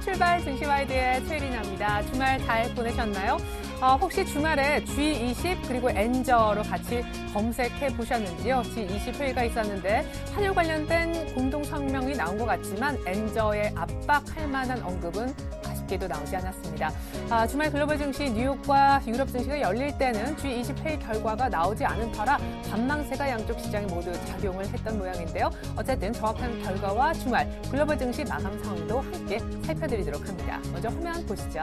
출발 증시와이드의 최리나입니다. 주말 잘 보내셨나요? 혹시 주말에 G20 그리고 엔저로 같이 검색해 보셨는지요? G20 회의가 있었는데 환율 관련된 공동 성명이 나온 것 같지만 엔저에 압박할 만한 언급은 아쉽게도 나오지 않았습니다. 주말 글로벌 증시 뉴욕과 유럽 증시가 열릴 때는 G20 회의 결과가 나오지 않은 터라 관망세가 양쪽 시장에 모두 작용을 했던 모양인데요. 어쨌든 정확한 결과와 주말 글로벌 증시 마감 상황도 함께 살펴드리도록 합니다. 먼저 화면 보시죠.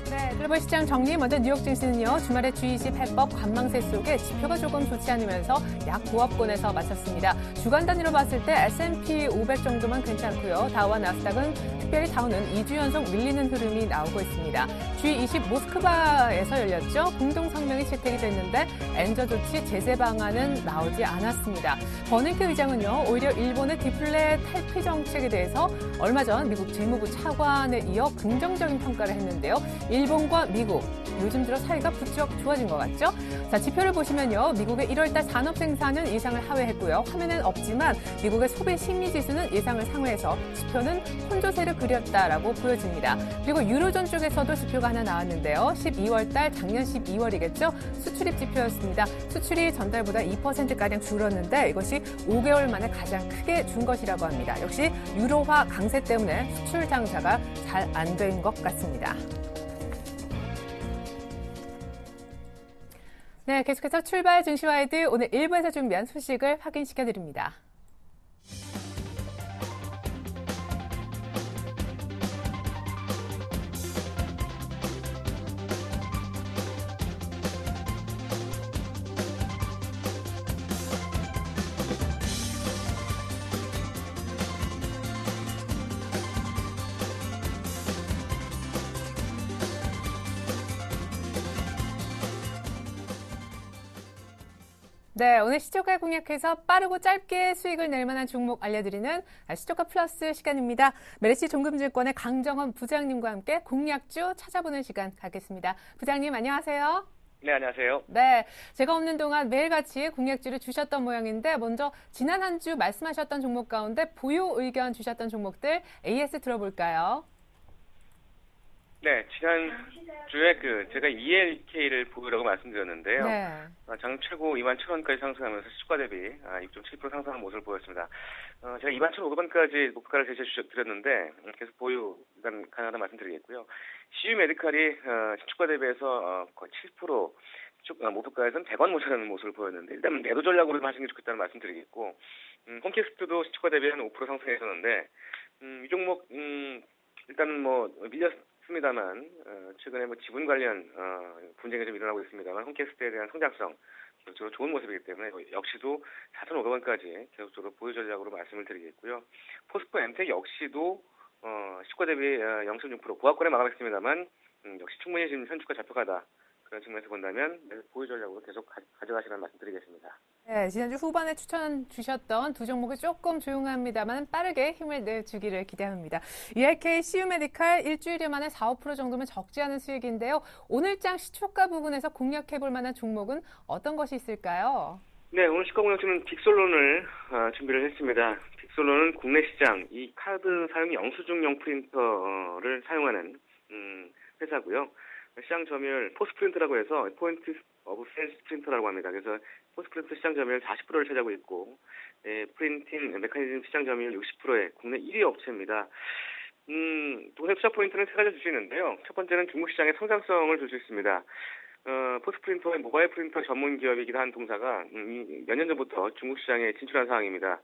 네, 글로벌 시장 정리. 먼저 뉴욕 증시는요. 주말에 G20 해법 관망세 속에 지표가 조금 좋지 않으면서 약 보합권에서 마쳤습니다. 주간 단위로 봤을 때 S&P 500 정도만 괜찮고요. 다우와 나스닥은 특별히 다우는 2주 연속 밀리는 흐름이 나오고 있습니다. G20 모스크바에서 열렸죠. 공동 성명이 채택이 됐는데 엔저 조치 제재 방안은 나오지 않았습니다. 버냉키 의장은요. 오히려 일본의 디플레 탈피 정책에 대해서 얼마 전 미국 재무부 차관에 이어 긍정적인 평가를 했는데요. 일본과 미국, 요즘 들어 사이가 부쩍 좋아진 것 같죠? 자, 지표를 보시면요. 미국의 1월달 산업 생산은 예상을 하회했고요. 화면엔 없지만 미국의 소비 심리 지수는 예상을 상회해서 지표는 혼조세를 그렸다라고 보여집니다. 그리고 유로존 쪽에서도 지표가 하나 나왔는데요. 12월달, 작년 12월이겠죠? 수출입 지표였습니다. 수출이 전달보다 2%가량 줄었는데 이것이 5개월 만에 가장 크게 준 것이라고 합니다. 역시 유로화 강세 때문에 수출 장사가 잘 안 된 것 같습니다. 네, 계속해서 출발 증시와이드 오늘 1부에서 준비한 소식을 확인시켜드립니다. 네, 오늘 시초가 공략해서 빠르고 짧게 수익을 낼 만한 종목 알려드리는 시초가 플러스 시간입니다. 메리츠 종금증권의 강정헌 부장님과 함께 공략주 찾아보는 시간 갖겠습니다. 부장님 안녕하세요. 네, 안녕하세요. 네, 제가 없는 동안 매일같이 공략주를 주셨던 모양인데 먼저 지난 한 주 말씀하셨던 종목 가운데 보유 의견 주셨던 종목들 AS 들어볼까요? 네, 지난주에 제가 ELK를 보유라고 말씀드렸는데요. 네. 장 최고 21,000원까지 상승하면서 시초가 대비 6.7% 상승하는 모습을 보였습니다. 제가 21,500원까지 목표가를 제시해드렸는데 계속 보유 일단 가능하다는 말씀드리겠고요. CU 메디칼이 시초가 대비해서 거의 7% 목표가에서는 100원 모자라는 모습을 보였는데 일단 매도 전략으로 하시는 게 좋겠다는 말씀드리겠고 홈캐스트도 시초가 대비 한 5% 상승했었는데 이 종목 일단 밀렸습니다만 최근에 지분 관련 분쟁이 좀 일어나고 있습니다만 홈캐스트에 대한 성장성 계속적으로 좋은 모습이기 때문에 역시도 4,500원까지 계속적으로 보유 전략으로 말씀을 드리겠고요. 포스코 엔텍 역시도 시초가 대비 0.6% 보합권에 마감했습니다만 역시 충분히 지금 현주가 잡혀가다. 그런 측면에서 본다면 보유 전략으로 계속 가져가시라는 말씀드리겠습니다. 네, 지난주 후반에 추천 주셨던 두 종목이 조금 조용합니다만 빠르게 힘을 내주기를 기대합니다. ELK, CU 메디칼 일주일 만에 4, 5% 정도면 적지 않은 수익인데요. 오늘장 시초가 부분에서 공략해볼 만한 종목은 어떤 것이 있을까요? 네, 오늘 시가 공략주는 빅솔론을 준비를 했습니다. 빅솔론은 국내 시장 이 카드 사용 영수증용 프린터를 사용하는 회사고요. 시장 점유율 포스프린트라고 해서 포인트 오브 세일즈 프린터라고 합니다. 그래서 포스프린트 시장 점유율 40%를 차지하고 있고 프린팅 메커니즘 시장 점유율 60%의 국내 1위 업체입니다. 동네 투자 포인트는 세 가지 줄 수 있는데요. 첫 번째는 중국 시장의 성장성을 줄 수 있습니다. 포스프린터의 모바일 프린터 전문 기업이기도 한 동사가 몇 년 전부터 중국 시장에 진출한 상황입니다.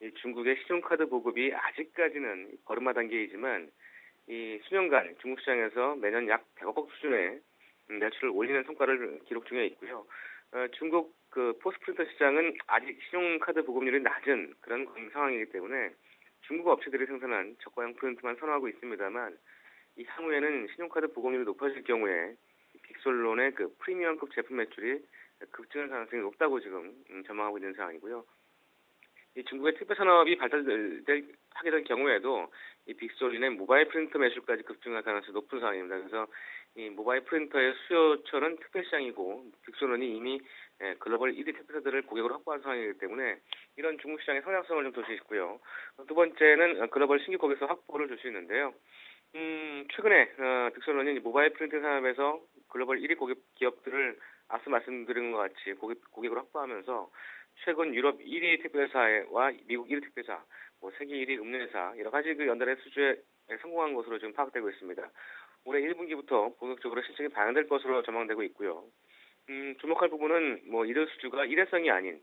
이 중국의 신용카드 보급이 아직까지는 걸음마 단계이지만 이 수년간 중국 시장에서 매년 약 100억 원 수준의 매출을 올리는 성과를 기록 중에 있고요. 중국 포스프린터 시장은 아직 신용카드 보급률이 낮은 그런 상황이기 때문에 중국 업체들이 생산한 저가형 프린트만 선호하고 있습니다만 이 향후에는 신용카드 보급률이 높아질 경우에 빅솔론의 프리미엄급 제품 매출이 급증할 가능성이 높다고 지금 전망하고 있는 상황이고요. 이 중국의 특별 산업이 발달하게 될 경우에도 이 빅솔린의 모바일 프린터 매출까지 급증할 가능성이 높은 상황입니다. 그래서 이 모바일 프린터의 수요처는 특별 시장이고 빅솔론이 이미 글로벌 1위 택배사들을 고객으로 확보한 상황이기 때문에 이런 중국 시장의 성장성을 좀 볼 수 있고요. 두 번째는 글로벌 신규 고객수 확보를 줄 수 있는데요. 최근에 빅솔론이 모바일 프린팅 산업에서 글로벌 1위 고객 기업들을 앞서 말씀드린 것 같이 고객으로 확보하면서 최근 유럽 1위 택배사와 미국 1위 택배사, 세계 1위 음료회사 여러 가지 연달아 수주에 성공한 것으로 지금 파악되고 있습니다. 올해 1분기부터 본격적으로 실적이 반영될 것으로 전망되고 있고요. 주목할 부분은 이들 수주가 일회성이 아닌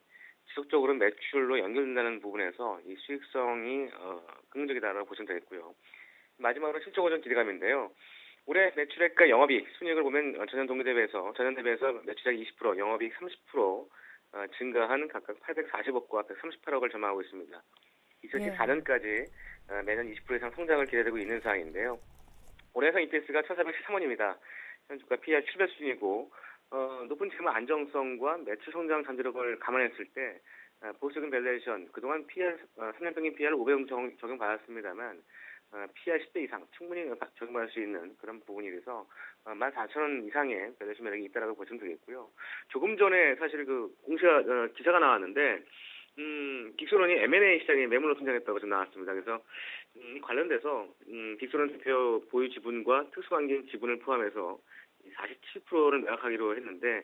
지속적으로 매출로 연결된다는 부분에서 이 수익성이 긍정적이다라고 보시면 되겠고요. 마지막으로 실적 호전 기대감인데요. 올해 매출액과 영업이익, 순이익을 보면 전년 대비해서 매출액 20%, 영업이익 30% 증가한 각각 840억과 138억을 전망하고 있습니다. 2014년까지 매년 20% 이상 성장을 기대되고 있는 상황인데요. 올해 예상 EPS가 1,413원입니다. 현주가 PER 7배 수준이고 높은 재무 안정성과 매출 성장 잠재력을 감안했을 때 보수적인 밸류에이션, 그동안 PER 3년 평균 PER 500원 적용받았습니다만 PER 10배 이상 충분히 적용받을 수 있는 그런 부분이 돼서 14,000원 이상의 밸류에이션 매력이 있다라고 보시면 되겠고요. 조금 전에 사실 기사가 나왔는데 빅솔론이 M&A 시장에 매물로 선정했다고 좀 나왔습니다. 그래서 관련돼서 빅솔론 대표 보유 지분과 특수관계 지분을 포함해서 47%를 매각하기로 했는데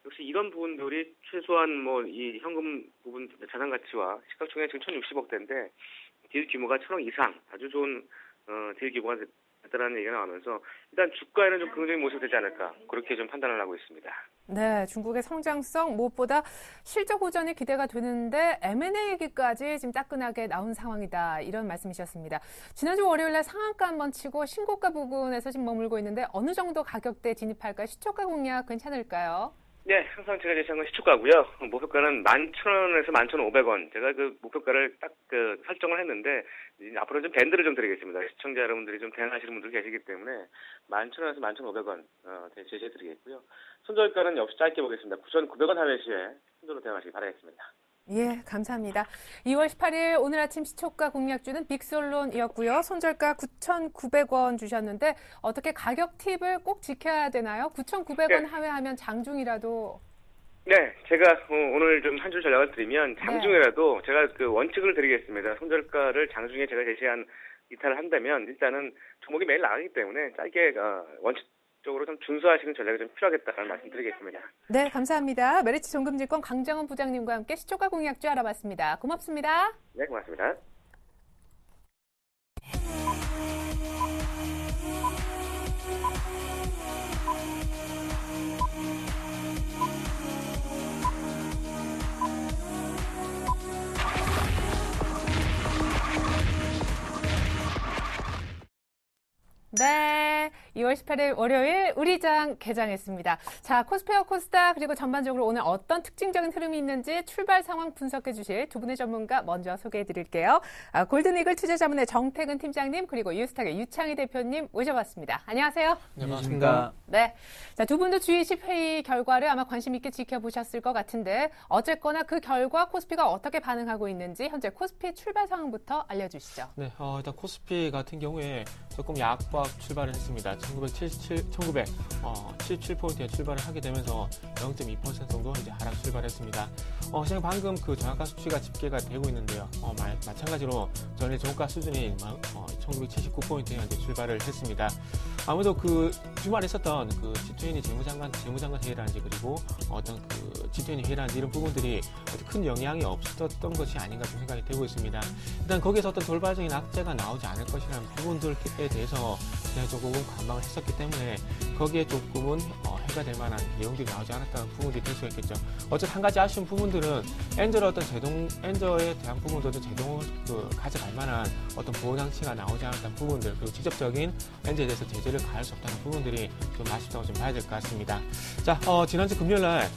역시 이런 부분들이 최소한 이 현금 부분 자산 가치와 시가총액 지금 1,060억대인데 딜 규모가 1,000억 이상 아주 좋은 딜 규모가 됐다는 얘기가 나오면서 일단 주가에는 좀 긍정적인 모습이 되지 않을까 그렇게 좀 판단을 하고 있습니다. 네, 중국의 성장성 무엇보다 실적 호전이 기대가 되는데 M&A 얘기까지 지금 따끈하게 나온 상황이다. 이런 말씀이셨습니다. 지난주 월요일날 상한가 한번 치고 신고가 부근에서 지금 머물고 있는데 어느 정도 가격대 진입할까요? 시초가 공략 괜찮을까요? 네, 항상 제가 제시한 건 시초가고요. 목표가는 11,000원에서 11,500원. 제가 목표가를 딱 설정을 했는데 앞으로 좀 밴드를 좀 드리겠습니다. 시청자 여러분들이 좀 대응하시는 분들 계시기 때문에 11,000원에서 11,500원 제시해 드리겠고요. 손절가는 역시 짧게 보겠습니다. 9,900원 하회 시에 손절로 대응하시기 바라겠습니다. 예, 감사합니다. 2월 18일 오늘 아침 시초가 공략주는 빅솔론이었고요. 손절가 9,900원 주셨는데 어떻게 가격 팁을 꼭 지켜야 되나요? 9,900원 네. 하회하면 장중이라도. 네, 제가 오늘 좀 한 줄 전략을 드리면 장중이라도 제가 원칙을 드리겠습니다. 손절가를 장중에 제가 제시한 이탈을 한다면 일단은 종목이 매일 나가기 때문에 짧게 원칙적으로 좀 준수하시는 전략이 좀 필요하겠다는 말씀 드리겠습니다. 네, 감사합니다. 메리츠 종금증권 강정원 부장님과 함께 시초가 공략주 알아봤습니다. 고맙습니다. 네, 고맙습니다. 네, 2월 18일 월요일 우리장 개장했습니다. 자, 코스피와 코스닥 그리고 전반적으로 오늘 어떤 특징적인 흐름이 있는지 출발 상황 분석해 주실 두 분의 전문가 먼저 소개해 드릴게요. 골든이글 투자자문의 정태근 팀장님 그리고 뉴스탁의 유창희 대표님 모셔봤습니다. 안녕하세요. 네, 반갑습니다. 네, 자, 두 분도 G20 회의 결과를 아마 관심 있게 지켜보셨을 것 같은데 어쨌거나 그 결과 코스피가 어떻게 반응하고 있는지 현재 코스피 출발 상황부터 알려주시죠. 네, 일단 코스피 같은 경우에 조금 약박 출발을 했습니다. 1977포인트에 출발을 하게 되면서 0.2% 정도 이제 하락 출발했습니다. 지금 방금 저항가 수치가 집계가 되고 있는데요. 마찬가지로 전일 저가 수준인 1979포인트에 현재 출발을 했습니다. 아무래도 주말에 있었던 G20 재무장관 회의라든지 그리고 어떤 G20 회의라든지 이런 부분들이 큰 영향이 없었던 것이 아닌가 좀 생각이 되고 있습니다. 일단 거기에서 어떤 돌발적인 악재가 나오지 않을 것이라는 부분들에 대해서 그냥 조금 관망을 했었기 때문에 거기에 조금은 해가 될 만한 내용들이 나오지 않았다는 부분들이 될 수가 있겠죠. 어쨌든 한 가지 아쉬운 부분들은 엔저의 대한 부분들도 제동을 가져갈 만한 어떤 보호 장치가 나오지 않았다는 부분들 그리고 직접적인 엔저에 대해서 제재를 가할 수 없다는 부분들이 좀 아쉽다고 좀 봐야 될 것 같습니다. 자, 지난주 금요일날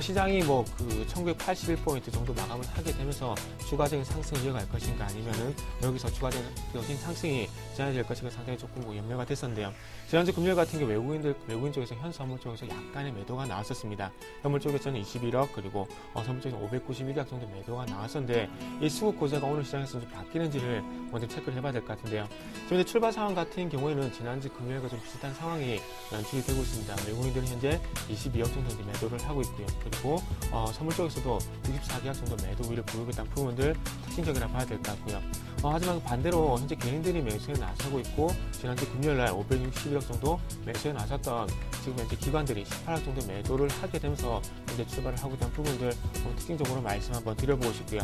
시장이 뭐 그 1981포인트 정도 마감을 하게 되면서 추가적인 상승을 이어갈 것인가 아니면은 여기서 추가적인 상승이 진행될 것인가 상당히 조금 뭐 염려가 됐었는데요. 지난주 금요일 같은 경우 외국인 쪽에서 현선물 쪽에서 약간의 매도가 나왔었습니다. 현물 쪽에서는 21억 그리고 선물 쪽에서 591억 정도 매도가 나왔었는데 이 수급 고세가 오늘 시장에서 좀 바뀌는지를 먼저 체크를 해봐야 될 것 같은데요. 지금 출발 상황 같은 경우에는 지난주 금요일과 좀 비슷한 상황이 연출이 되고 있습니다. 외국인들은 현재 22억 정도 매도를 하고 있고요. 그리고 선물 쪽에서도 64계약 정도 매도 우위를 보이고 있다는 부분들 특징적이라 봐야 될 것 같고요. 하지만 반대로 현재 개인들이 매수에 나서고 있고 지난주 금요일날 561억 정도 매수에 나섰던 지금 현재 기관들이 18억 정도 매도를 하게 되면서 현재 출발을 하고 있다는 부분들 특징적으로 말씀 한번 드려보고 싶고요.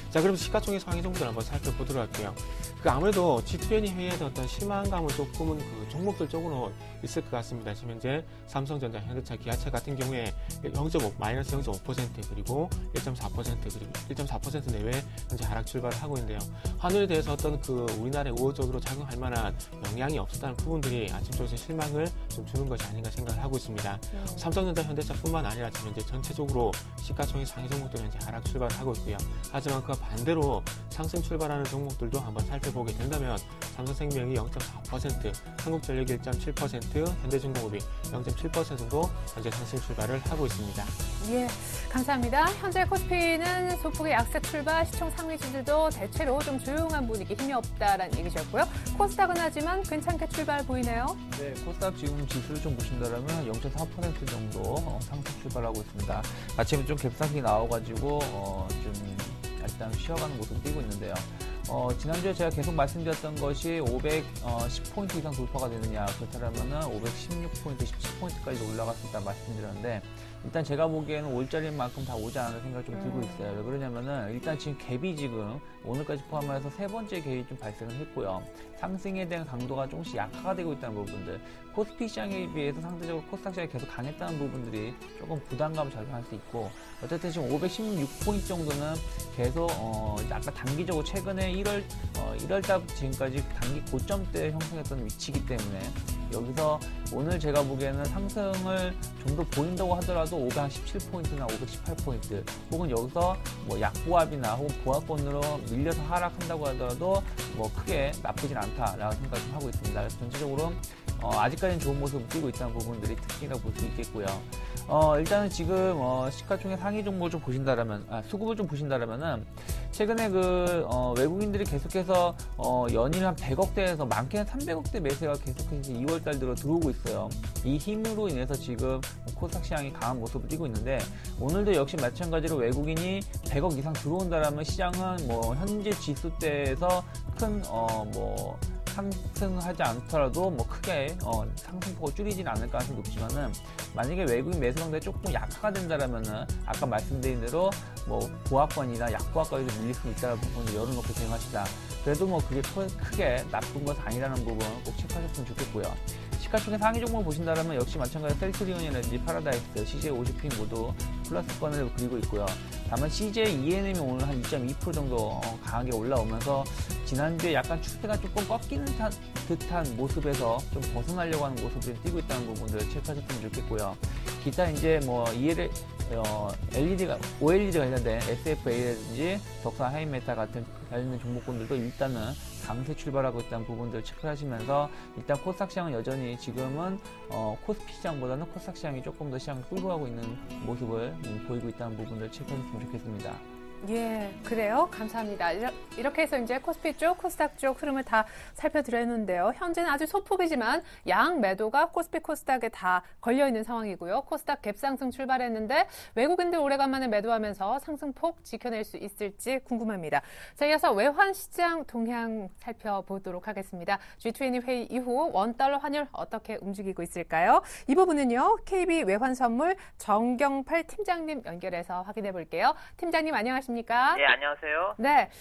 자, 그럼 시가총액 상위 정도를 한번 살펴보도록 할게요. 그 아무래도 G20 회의에 어떤 실망감은 조금은 그 종목들 쪽으로 있을 것 같습니다. 지금 현재 삼성전자, 현대차, 기아차 같은 경우에 0.5, 마이너스 0.5% 그리고 1.4% 그리고 1.4% 내외 현재 하락 출발을 하고 있는데요. 환율에 대해서 어떤 그 우리나라에 우호적으로 작용할 만한 영향이 없었다는 부분들이 아침 쪽에서 실망을 좀 주는 것이 아닌가 생각을 하고 있습니다. 삼성전자, 현대차뿐만 아니라 지금 현재 전체적으로 시가총액 상위 종목들은 현재 하락 출발을 하고 있고요. 하지만 그 반대로 상승 출발하는 종목들도 한번 살펴보게 된다면 삼성생명이 0.4%, 한국전력이 1.7%, 현대중공업이 0.7% 정도 현재 상승 출발을 하고 있습니다. 예, 감사합니다. 현재 코스피는 소폭의 약세 출발, 시총 상위주들도 대체로 좀 조용한 분위기, 힘이 없다라는 얘기셨고요. 코스닥은 하지만 괜찮게 출발 보이네요. 네, 코스닥 지금 지수를 좀 보신다면 0.4% 정도 상승 출발하고 있습니다. 아침에 좀 갭상승이 나와가지고 좀 일단 쉬어가는 모습을 띄고 있는데요. 지난주에 제가 계속 말씀드렸던 것이 510포인트 이상 돌파가 되느냐, 그렇다면은 516포인트, 17포인트까지 올라갈 수 있다 말씀드렸는데, 일단 제가 보기에는 올자리인 만큼 다 오지 않을 생각이 좀 들고 있어요. 왜 그러냐면은, 일단 지금 갭이 지금 오늘까지 포함해서 세 번째 갭이 좀 발생을 했고요. 상승에 대한 강도가 조금씩 약화가 되고 있다는 부분들, 코스피 시장에 비해서 상대적으로 코스닥 시장이 계속 강했다는 부분들이 조금 부담감을 작용할 수 있고, 어쨌든 지금 516포인트 정도는 계속 아까 단기적으로 최근에 1월달 지금까지 단기 고점대 형성했던 위치이기 때문에 여기서 오늘 제가 보기에는 상승을 좀 더 보인다고 하더라도 517포인트나 518포인트 혹은 여기서 뭐 약보합이나 혹은 보합권으로 밀려서 하락한다고 하더라도 뭐 크게 나쁘진 않다라는 생각을 좀 하고 있습니다. 그래서 전체적으로 아직까지는 좋은 모습을 띄고 있다는 부분들이 특징이라고 볼 수 있겠고요. 일단은 지금 시가총액 상위 종목을 좀 보신다라면, 수급을 좀 보신다라면은 최근에 외국인들이 계속해서 연일 한 100억대에서 많게는 300억대 매수가 계속해서 2월달 들어 들어오고 있어요. 이 힘으로 인해서 지금 코스닥 시장이 강한 모습을 띄고 있는데, 오늘도 역시 마찬가지로 외국인이 100억 이상 들어온다라면 시장은 뭐 현재 지수대에서 큰 상승하지 않더라도 뭐 크게 상승폭을 줄이지는 않을 가능성이 높지만은, 만약에 외국인 매수 강도가 조금 약화가 된다라면은 아까 말씀드린 대로 뭐 보합권이나 약보합권에서 밀릴 수 있다는 부분을 열어놓고 대응하시다. 그래도 뭐 그게 크게 나쁜 것은 아니라는 부분 꼭 체크하셨으면 좋겠고요. 시가총액 상위 종목을 보신다면 역시 마찬가지로 셀트리온이라든지 파라다이스, CJ50핑 모두 플러스권을 그리고 있고요. 다만 CJ ENM이 오늘 한 2.2% 정도 강하게 올라오면서 지난주에 약간 추세가 조금 꺾이는 듯한 모습에서 좀 벗어나려고 하는 모습을 띄고 있다는 부분들을 체크하셨으면 좋겠고요. 기타 이제 뭐 OLED 관련된 SFA라든지 덕산 하이메타 같은 관련된 종목군들도 일단은 강세 출발하고 있다는 부분들을 체크하시면서, 일단 코스닥 시장은 여전히 지금은 코스피 시장보다는 코스닥 시장이 조금 더 시장을 끌고 가고 있는 모습을 보이고 있다는 부분들을 체크하셨으면 좋겠습니다. 예, 그래요. 감사합니다. 이렇게 해서 이제 코스피 쪽, 코스닥 쪽 흐름을 다 살펴드렸는데요. 현재는 아주 소폭이지만 양 매도가 코스피, 코스닥에 다 걸려있는 상황이고요. 코스닥 갭상승 출발했는데 외국인들 오래간만에 매도하면서 상승폭 지켜낼 수 있을지 궁금합니다. 자, 이어서 외환시장 동향 살펴보도록 하겠습니다. G20 회의 이후 원달러 환율 어떻게 움직이고 있을까요? 이 부분은요, KB 외환선물 정경팔 팀장님 연결해서 확인해 볼게요. 팀장님 안녕하십니까? 네, 안녕하세요. 네,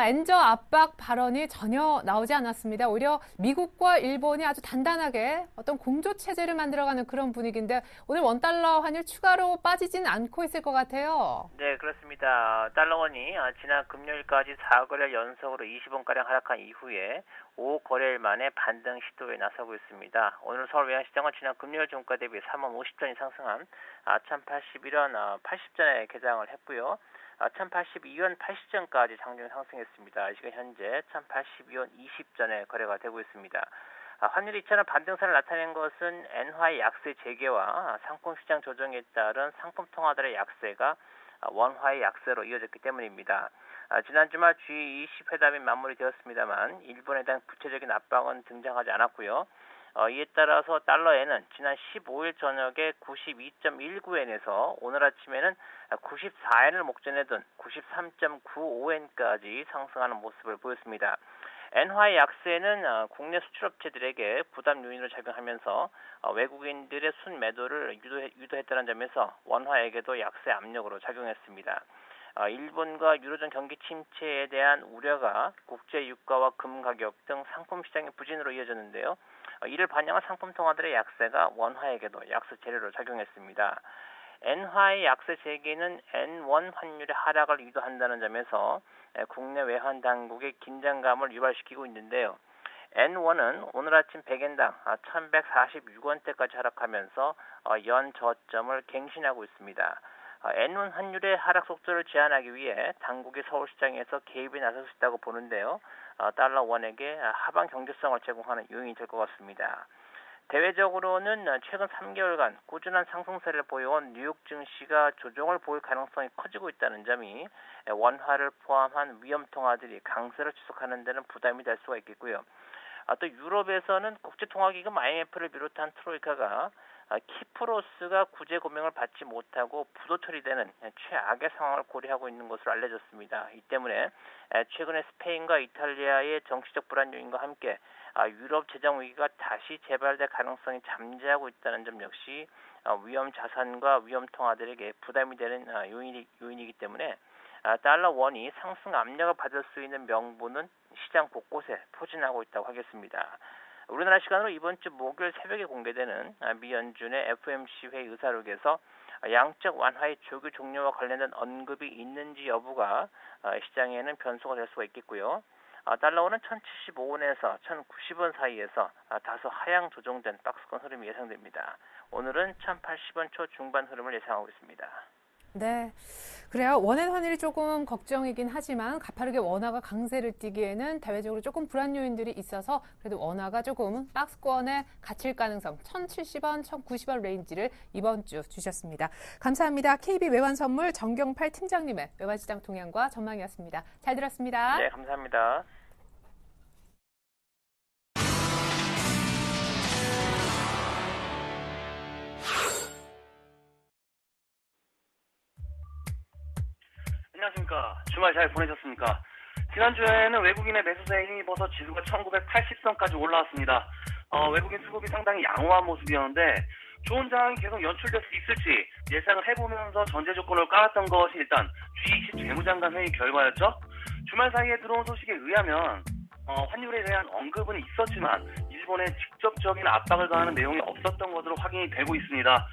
엔저 압박 발언이 전혀 나오지 않았습니다. 오히려 미국과 일본이 아주 단단하게 어떤 공조 체제를 만들어가는 그런 분위기인데, 오늘 원달러 환율 추가로 빠지진 않고 있을 것 같아요. 네, 그렇습니다. 달러원이 지난 금요일까지 4거래일 연속으로 20원가량 하락한 이후에 5거래일 만에 반등 시도에 나서고 있습니다. 오늘 서울 외환시장은 지난 금요일 종가 대비 3원 50전이 상승한 1081원 80전에 개장을 했고요. 1082원 80전까지 장중 상승했습니다. 이 시간 현재 1082원 20전에 거래가 되고 있습니다. 환율이 이처럼 반등세를 나타낸 것은 엔화의 약세 재개와 상품시장 조정에 따른 상품 통화들의 약세가 원화의 약세로 이어졌기 때문입니다. 지난 주말 G20 회담이 마무리되었습니다만 일본에 대한 구체적인 압박은 등장하지 않았고요. 이에 따라서 달러엔은 지난 15일 저녁에 92.19엔에서 오늘 아침에는 94엔을 목전에 둔 93.95엔까지 상승하는 모습을 보였습니다. 엔화의 약세는 국내 수출업체들에게 부담 요인으로 작용하면서 외국인들의 순매도를 유도했다는 점에서 원화에게도 약세 압력으로 작용했습니다. 일본과 유로존 경기 침체에 대한 우려가 국제 유가와 금 가격 등 상품 시장의 부진으로 이어졌는데요. 이를 반영한 상품 통화들의 약세가 원화에게도 약세 재료로 작용했습니다. 엔화의 약세 재개는 N1 환율의 하락을 유도한다는 점에서 국내 외환 당국의 긴장감을 유발시키고 있는데요. N1은 오늘 아침 100엔당 1146원대까지 하락하면서 연 저점을 갱신하고 있습니다. N1 환율의 하락 속도를 제한하기 위해 당국이 서울시장에서 개입에 나설 수 있다고 보는데요. 달러 원에게 하방 경제성을 제공하는 요인이 될 것 같습니다. 대외적으로는 최근 3개월간 꾸준한 상승세를 보여온 뉴욕 증시가 조정을 보일 가능성이 커지고 있다는 점이 원화를 포함한 위험 통화들이 강세를 지속하는 데는 부담이 될 수가 있겠고요. 또 유럽에서는 국제통화기금 IMF를 비롯한 트로이카가 키프로스가 구제 고명을 받지 못하고 부도 처리되는 최악의 상황을 고려하고 있는 것으로 알려졌습니다. 이 때문에 최근에 스페인과 이탈리아의 정치적 불안 요인과 함께 유럽 재정 위기가 다시 재발될 가능성이 잠재하고 있다는 점 역시 위험 자산과 위험 통화들에게 부담이 되는 요인이기 때문에 달러 원이 상승 압력을 받을 수 있는 명분은 시장 곳곳에 포진하고 있다고 하겠습니다. 우리나라 시간으로 이번 주 목요일 새벽에 공개되는 미 연준의 FOMC 회의 의사록에서 양적 완화의 조기 종료와 관련된 언급이 있는지 여부가 시장에는 변수가 될 수가 있겠고요. 달러원은 1075원에서 1090원 사이에서 다소 하향 조정된 박스권 흐름이 예상됩니다. 오늘은 1080원 초중반 흐름을 예상하고 있습니다. 네, 그래요. 원엔 환율이 조금 걱정이긴 하지만 가파르게 원화가 강세를 띠기에는 대외적으로 조금 불안 요인들이 있어서 그래도 원화가 조금 박스권에 갇힐 가능성 1070원, 1090원 레인지를 이번 주 주셨습니다. 감사합니다. KB 외환선물 정경팔 팀장님의 외환시장 동향과 전망이었습니다. 잘 들었습니다. 네, 감사합니다. 안녕하십니까. 주말 잘 보내셨습니까? 지난주에는 외국인의 매수세에 힘입어서 지수가 1980선까지 올라왔습니다. 외국인 수급이 상당히 양호한 모습이었는데 좋은 장이 계속 연출될 수 있을지 예상을 해보면서 전제 조건을 깔았던 것이 일단 G20 재무장관 회의 결과였죠. 주말 사이에 들어온 소식에 의하면 환율에 대한 언급은 있었지만 일본에 직접적인 압박을 가하는 내용이 없었던 것으로 확인이 되고 있습니다.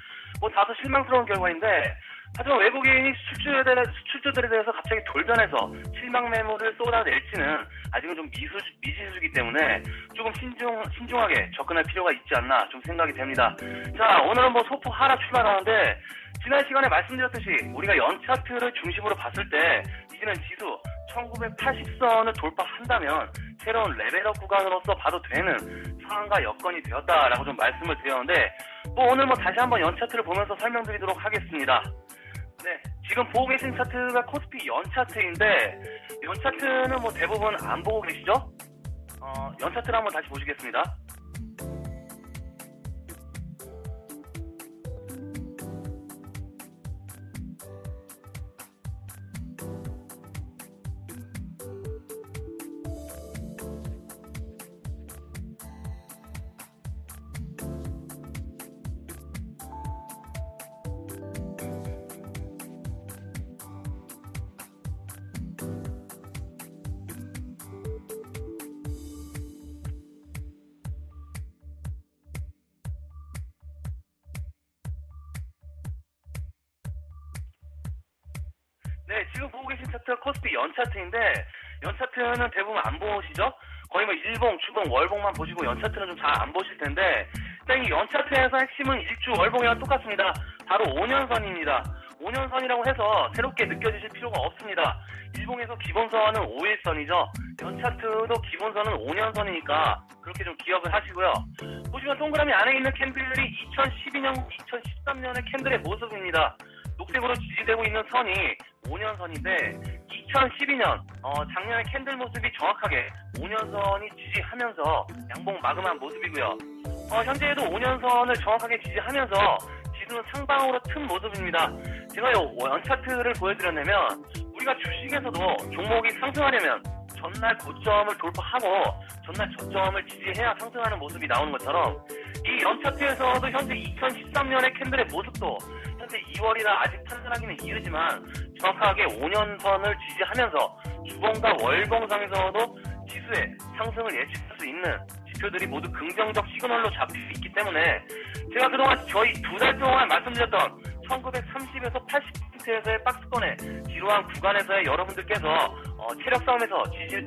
다소 실망스러운 결과인데 하지만 외국인이 수출주들에 대해서 갑자기 돌변해서 실망 매물을 쏟아낼지는 아직은 좀 미지수이기 때문에 조금 신중하게 접근할 필요가 있지 않나 좀 생각이 됩니다. 자, 오늘은 소폭 하락 출발하는데 지난 시간에 말씀드렸듯이 우리가 연차트를 중심으로 봤을 때 이제는 지수 1980선을 돌파한다면 새로운 레벨업 구간으로서 봐도 되는 상황과 여건이 되었다라고 좀 말씀을 드렸는데 오늘 다시 한번 연차트를 보면서 설명드리도록 하겠습니다. 네, 지금 보고 계신 차트가 코스피 연차트인데 연차트는 대부분 안 보고 계시죠? 연차트를 한번 다시 보시겠습니다. 네, 지금 보고 계신 차트가 코스피 연차트인데 연차트는 대부분 안 보시죠? 거의 뭐 일봉, 주봉, 월봉만 보시고 연차트는 좀 잘 안 보실 텐데 일단 이 연차트에서 핵심은 일주 월봉이랑 똑같습니다. 바로 5년선입니다. 5년선이라고 해서 새롭게 느껴지실 필요가 없습니다. 일봉에서 기본선은 5일선이죠. 연차트도 기본선은 5년선이니까 그렇게 좀 기억을 하시고요. 보시면 동그라미 안에 있는 캔들이 2012년, 2013년의 캔들의 모습입니다. 녹색으로 지지되고 있는 선이 5년선인데 2012년 작년의 캔들 모습이 정확하게 5년선이 지지하면서 양봉 마감한 모습이고요. 현재에도 5년선을 정확하게 지지하면서 지수는 상방으로 튼 모습입니다. 제가 연차트를 보여드렸냐면 우리가 주식에서도 종목이 상승하려면 전날 고점을 돌파하고 전날 저점을 지지해야 상승하는 모습이 나오는 것처럼 이 연차트에서도 현재 2013년의 캔들의 모습도 현재 2월이라 아직 판단하기는 이르지만 정확하게 5년선을 지지하면서 주봉과 월봉상에서도 지수의 상승을 예측할 수 있는 지표들이 모두 긍정적 시그널로 잡히고 있기 때문에 제가 그동안 저희 2달 동안 말씀드렸던 1930에서 80%에서의 박스권의 지루한 구간에서의 여러분들께서 체력 싸움에서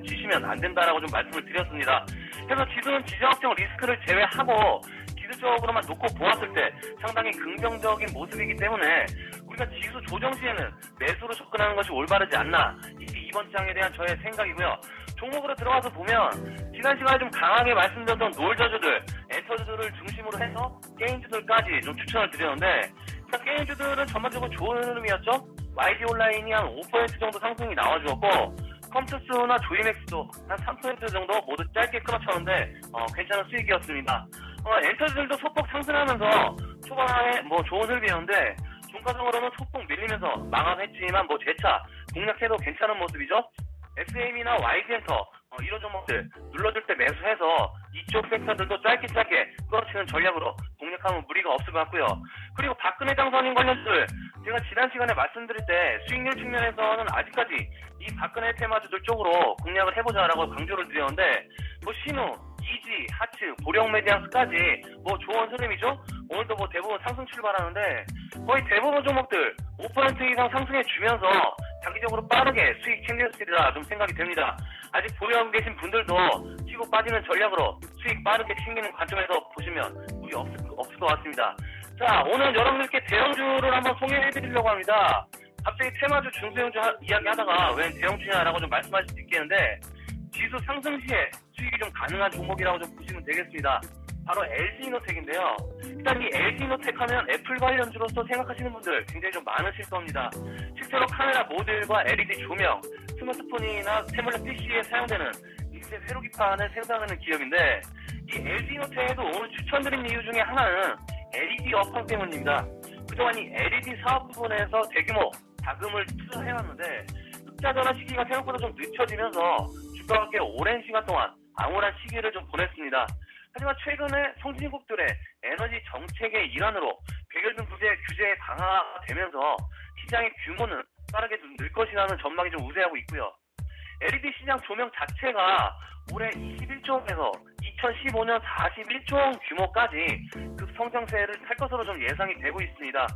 지시면 안 된다라고 좀 말씀을 드렸습니다. 그래서 지수는 지정학적 리스크를 제외하고 기술적으로만 놓고 보았을 때 상당히 긍정적인 모습이기 때문에 우리가 지수 조정 시에는 매수로 접근하는 것이 올바르지 않나, 이게 이번 장에 대한 저의 생각이고요. 종목으로 들어가서 보면 지난 시간에 좀 강하게 말씀드렸던 놀저주들, 엔터주들을 중심으로 해서 게임주들까지 좀 추천을 드렸는데 일단 게임주들은 전반적으로 좋은 흐름이었죠. YD 온라인이 한 5% 정도 상승이 나와주었고 컴투스나 조이맥스도 한 3% 정도 모두 짧게 끊어쳤는데 괜찮은 수익이었습니다. 엔터주들도 소폭 상승하면서 초반에 좋은 흐름이었는데 종가성으로는 소폭 밀리면서 마감했지만 재차 공략해도 괜찮은 모습이죠. SM이나 YD엔터 이런 종목들 눌러줄 때 매수해서 이쪽 섹터들도 짧게 끌어치는 전략으로 공략하면 무리가 없을 것 같고요. 그리고 박근혜 당선인 관련주들 제가 지난 시간에 말씀드릴 때 수익률 측면에서는 아직까지 이 박근혜 테마주들 쪽으로 공략을 해보자라고 강조를 드렸는데 신우, 이지, 하츠, 보령메디앙스까지 좋은 흐름이죠. 오늘도 대부분 상승 출발하는데 거의 대부분 종목들 5% 이상 상승해 주면서 장기적으로 빠르게 수익 챙겼으리라 좀 생각이 됩니다. 아직 보유하고 계신 분들도 치고 빠지는 전략으로 수익 빠르게 챙기는 관점에서 보시면 무리 없을 것 같습니다. 자, 오늘 여러분들께 대형주를 한번 소개해드리려고 합니다. 갑자기 테마주, 중소형주 이야기하다가 웬 대형주냐라고 좀 말씀하실 수 있겠는데 지수 상승 시에 수익이 좀 가능한 종목이라고 좀 보시면 되겠습니다. 바로 LG이노텍인데요. 일단 이 LG이노텍 하면 애플 관련주로서 생각하시는 분들 굉장히 좀 많으실 겁니다. 실제로 카메라 모듈과 LED 조명, 스마트폰이나 태블릿 PC에 사용되는 인쇄 회로기판을 생산하는 기업인데 이 LG이노텍에도 오늘 추천드린 이유 중에 하나는 LED 업황 때문입니다. 그동안 이 LED 사업 부분에서 대규모 자금을 투자해왔는데 흑자 전환 시기가 생각보다 좀 늦춰지면서 주가가 꽤 오랜 시간 동안 암울한 시기를 좀 보냈습니다. 하지만 최근에 선진국들의 에너지 정책의 일환으로 백열등 규제에 강화되면서 시장의 규모는 빠르게 좀 늘 것이라는 전망이 좀 우세하고 있고요. LED 시장 조명 자체가 올해 21조원에서 2015년 41조 원 규모까지 급성장세를 탈 것으로 좀 예상이 되고 있습니다.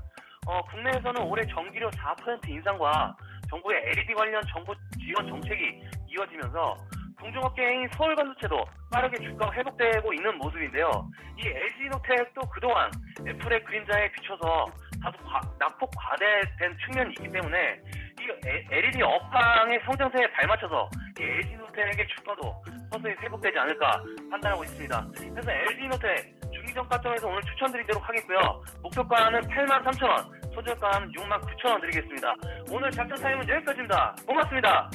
국내에서는 올해 전기료 4% 인상과 정부의 LED 관련 정부 지원 정책이 이어지면서 동종업계인 서울반도체도 빠르게 주가가 회복되고 있는 모습인데요. 이 LG이노텍도 그동안 애플의 그림자에 비춰서 다소 낙폭 과대된 측면이 있기 때문에 이 LED 업황의 성장세에 발맞춰서 이 LG이노텍의 주가도 서서히 회복되지 않을까 판단하고 있습니다. 그래서 LG이노텍 중기정가점에서 오늘 추천드리도록 하겠고요. 목표가는 83,000원, 손절가는 69,000원 드리겠습니다. 오늘 작전 타임은 여기까지입니다. 고맙습니다.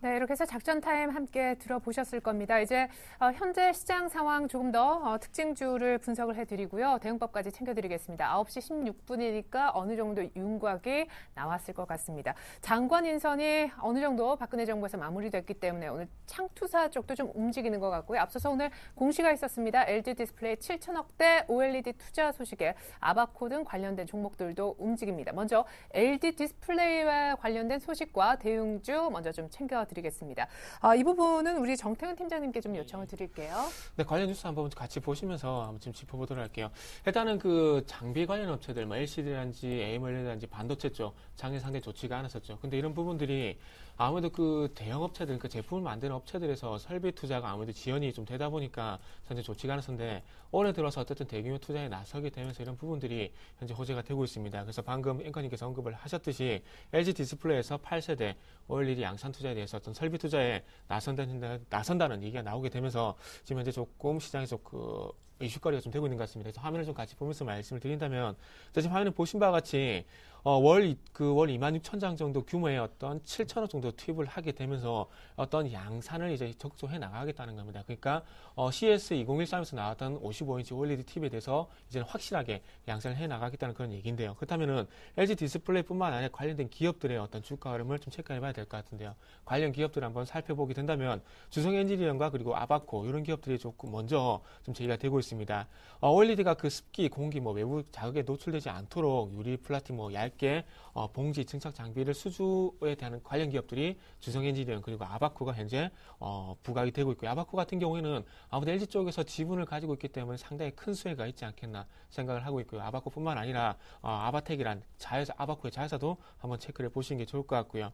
네, 이렇게 해서 작전 타임 함께 들어보셨을 겁니다. 이제 현재 시장 상황 조금 더 특징주를 분석을 해드리고요. 대응법까지 챙겨드리겠습니다. 9시 16분이니까 어느 정도 윤곽이 나왔을 것 같습니다. 장관 인선이 어느 정도 박근혜 정부에서 마무리됐기 때문에 오늘 창투사 쪽도 좀 움직이는 것 같고요. 앞서서 오늘 공시가 있었습니다. LG 디스플레이 7천억대 OLED 투자 소식에 아바코 등 관련된 종목들도 움직입니다. 먼저 LG 디스플레이와 관련된 소식과 대응주 먼저 좀 챙겨드리겠습니다. 부탁드리겠습니다. 이 부분은 우리 정태근 팀장님께 좀 요청을 드릴게요. 네, 관련 뉴스 한번 같이 보시면서 한번 좀 짚어보도록 할게요. 일단은 그 장비 관련 업체들, 뭐 LCD라든지 AMOLED라든지 반도체 쪽 장비 상당히 좋지가 않았었죠. 근데 이런 부분들이 아무래도 그 대형 업체들, 그 제품을 만드는 업체들에서 설비 투자가 아무래도 지연이 좀 되다 보니까 현재 좋지가 않았었는데 올해 들어서 어쨌든 대규모 투자에 나서게 되면서 이런 부분들이 현재 호재가 되고 있습니다. 그래서 방금 앵커님께서 언급을 하셨듯이 LG 디스플레이에서 8세대 OLED 양산 투자에 대해서 어떤 설비 투자에 나선다는 얘기가 나오게 되면서 지금 현재 조금 시장에서 그 이슈거리가 좀 되고 있는 것 같습니다. 그래서 화면을 좀 같이 보면서 말씀을 드린다면, 지금 화면에 보신 바와 같이, 월 26,000장 정도 규모의 어떤 7,000억 정도 투입을 하게 되면서 어떤 양산을 이제 적극적으로 해 나가겠다는 겁니다. 그러니까, CS 2013에서 나왔던 55인치 OLED TV에 대해서 이제는 확실하게 양산을 해 나가겠다는 그런 얘기인데요. 그렇다면은 LG 디스플레이뿐만 아니라 관련된 기업들의 어떤 주가 흐름을 좀 체크해 봐야 될 것 같은데요. 관련 기업들을 한번 살펴보게 된다면, 주성 엔지니어링과 그리고 아바코, 이런 기업들이 조금 먼저 좀 제기가 되고 있습니다. OLED가 그 습기, 공기, 뭐 외부 자극에 노출되지 않도록 유리, 플라스틱, 뭐 얇게 봉지, 증착 장비를 수주에 대한 관련 기업들이 주성 엔지니어링 그리고 아바코가 현재 부각이 되고 있고요. 아바코 같은 경우에는 아무래도 LG 쪽에서 지분을 가지고 있기 때문에 상당히 큰 수혜가 있지 않겠나 생각을 하고 있고요. 아바코뿐만 아니라 아바텍이란 자회사, 아바코의 자회사도 한번 체크를 보시는 게 좋을 것 같고요.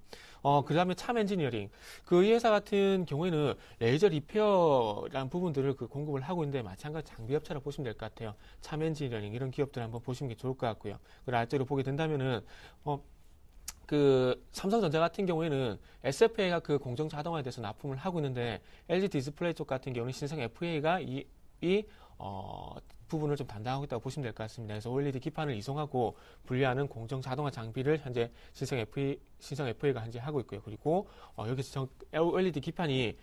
그 다음에 참 엔지니어링, 그 이 회사 같은 경우에는 레이저 리페어라는 부분들을 그 공급을 하고 있는데 마찬가지 장비업체라고 보시면 될 것 같아요. 참 엔지니어링 이런 기업들 한번 보시는 게 좋을 것 같고요. 그리고 아래쪽으로 보게 된다면은 그 삼성전자 같은 경우에는 SFA가 그 공정 자동화에 대해서 납품을 하고 있는데 LG 디스플레이 쪽 같은 경우는 신성 FA가 이 부분을 좀 담당하고 있다고 보시면 될 것 같습니다. 그래서 OLED 기판을 이송하고 분리하는 공정 자동화 장비를 현재 신성 FA가 현재 하고 있고요. 그리고 여기서 OLED 기판이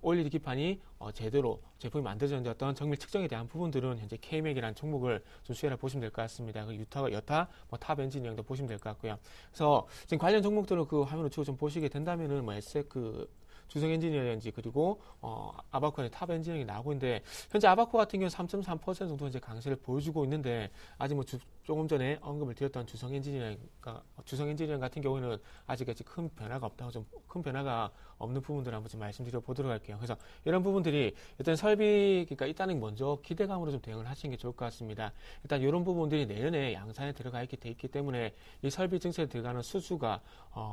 OLED 기판이 제대로 제품이 만들어졌는데 어떤 정밀 측정에 대한 부분들은 현재 K맥이라는 종목을 좀 수혜라 보시면 될 것 같습니다. 그 여타 탑 엔지니어링도 보시면 될 것 같고요. 그래서 지금 관련 종목들을 그 화면으로 좀 보시게 된다면은 뭐 주성 엔지니어링인지 그리고 아바코의 탑 엔지니어링이 나오고 있는데 현재 아바코 같은 경우는 3.3% 정도 현재 강세를 보여주고 있는데 아직 뭐 조금 전에 언급을 드렸던 주성 엔지니어링 같은 경우는 아직까지 큰 변화가 없다고 좀 큰 변화가 없는 부분들을 한번 좀 말씀드려 보도록 할게요. 그래서 이런 부분들이 일단 그러니까 일단은 먼저 기대감으로 좀 대응을 하시는 게 좋을 것 같습니다. 일단 이런 부분들이 내년에 양산에 들어가 있기 때문에 이 설비 증세에 들어가는 수주가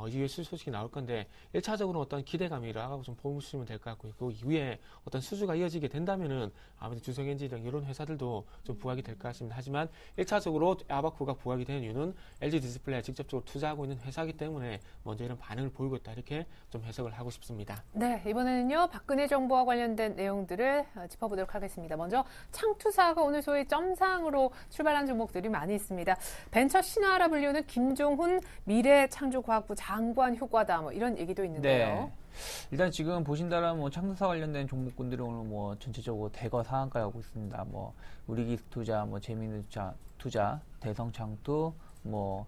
이후에 소식이 나올 건데 1차적으로 어떤 기대감이라고 좀 보시면 될 것 같고요. 그 이후에 어떤 수주가 이어지게 된다면은 아무래도 주성 엔지니어링 이런 회사들도 좀 부각이 될 것 같습니다. 하지만 1차적으로 아바코가 부각이 되는 이유는 LG 디스플레이에 직접적으로 투자하고 있는 회사이기 때문에 먼저 이런 반응을 보이고 있다 이렇게 좀 해석을 하고 싶습니다. 네, 이번에는요 박근혜 정부와 관련된 내용들을 짚어보도록 하겠습니다. 먼저 창투사가 오늘 소위 점상으로 출발한 종목들이 많이 있습니다. 벤처 신화라 불리우는 김종훈 미래창조과학부 장관 효과다 뭐 이런 얘기도 있는데요. 네. 일단 지금 보신다면 뭐 창투사 관련된 종목군들은 오늘 뭐 전체적으로 대거 상한가에 하고 있습니다. 뭐 우리기술투자, 뭐 재미있는 투자, 대성창투, 뭐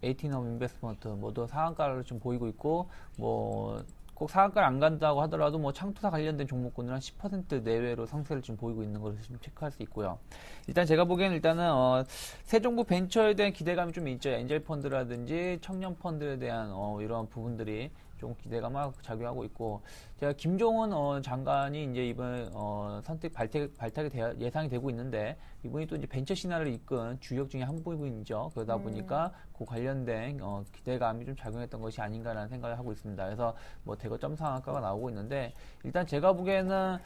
에이티넘 인베스트먼트 모두 상한가를 좀 보이고 있고 뭐 꼭 상한가를 안 간다고 하더라도 뭐 창투사 관련된 종목군은 한 10% 내외로 상승을 좀 보이고 있는 것을 좀 체크할 수 있고요. 일단 제가 보기에는 일단은 새 정부 벤처에 대한 기대감이 좀 있죠. 엔젤 펀드라든지 청년 펀드에 대한 이런 부분들이 좀 기대감을 작용하고 있고, 제가 김종훈 장관이 이제 이번 선택 발탁이 예상이 되고 있는데 이분이 또 이제 벤처 신화를 이끈 주역 중에 한 부분이죠. 그러다 보니까 그 관련된 기대감이 좀 작용했던 것이 아닌가라는 생각을 하고 있습니다. 그래서 뭐 대거 점 상한가가 나오고 있는데 일단 제가 보기에는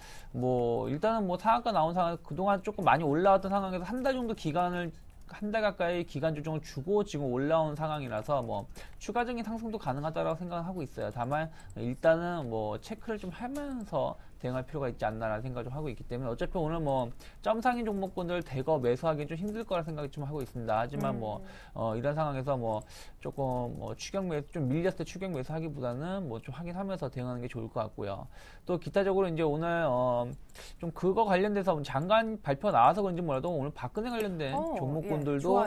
일단은 뭐 상한가 나온 상황 그동안 조금 많이 올라왔던 상황에서 한 달 정도 한 달 가까이 기간 조정을 주고 지금 올라온 상황이라서 뭐 추가적인 상승도 가능하다고 생각하고 있어요. 다만 일단은 뭐 체크를 좀 하면서 대응할 필요가 있지 않나라는 생각을 좀 하고 있기 때문에 어차피 오늘 뭐 점상인 종목군들 대거 매수하기는 좀 힘들 거라 생각이 좀 하고 있습니다. 하지만 이런 상황에서 뭐 조금 추격 매수 좀 밀렸을 때 추격 매수하기보다는 뭐 좀 확인하면서 대응하는 게 좋을 것 같고요. 또 기타적으로 이제 오늘 좀 그거 관련돼서 장관 발표 나와서 그런지 몰라도 오늘 박근혜 관련된 종목군들도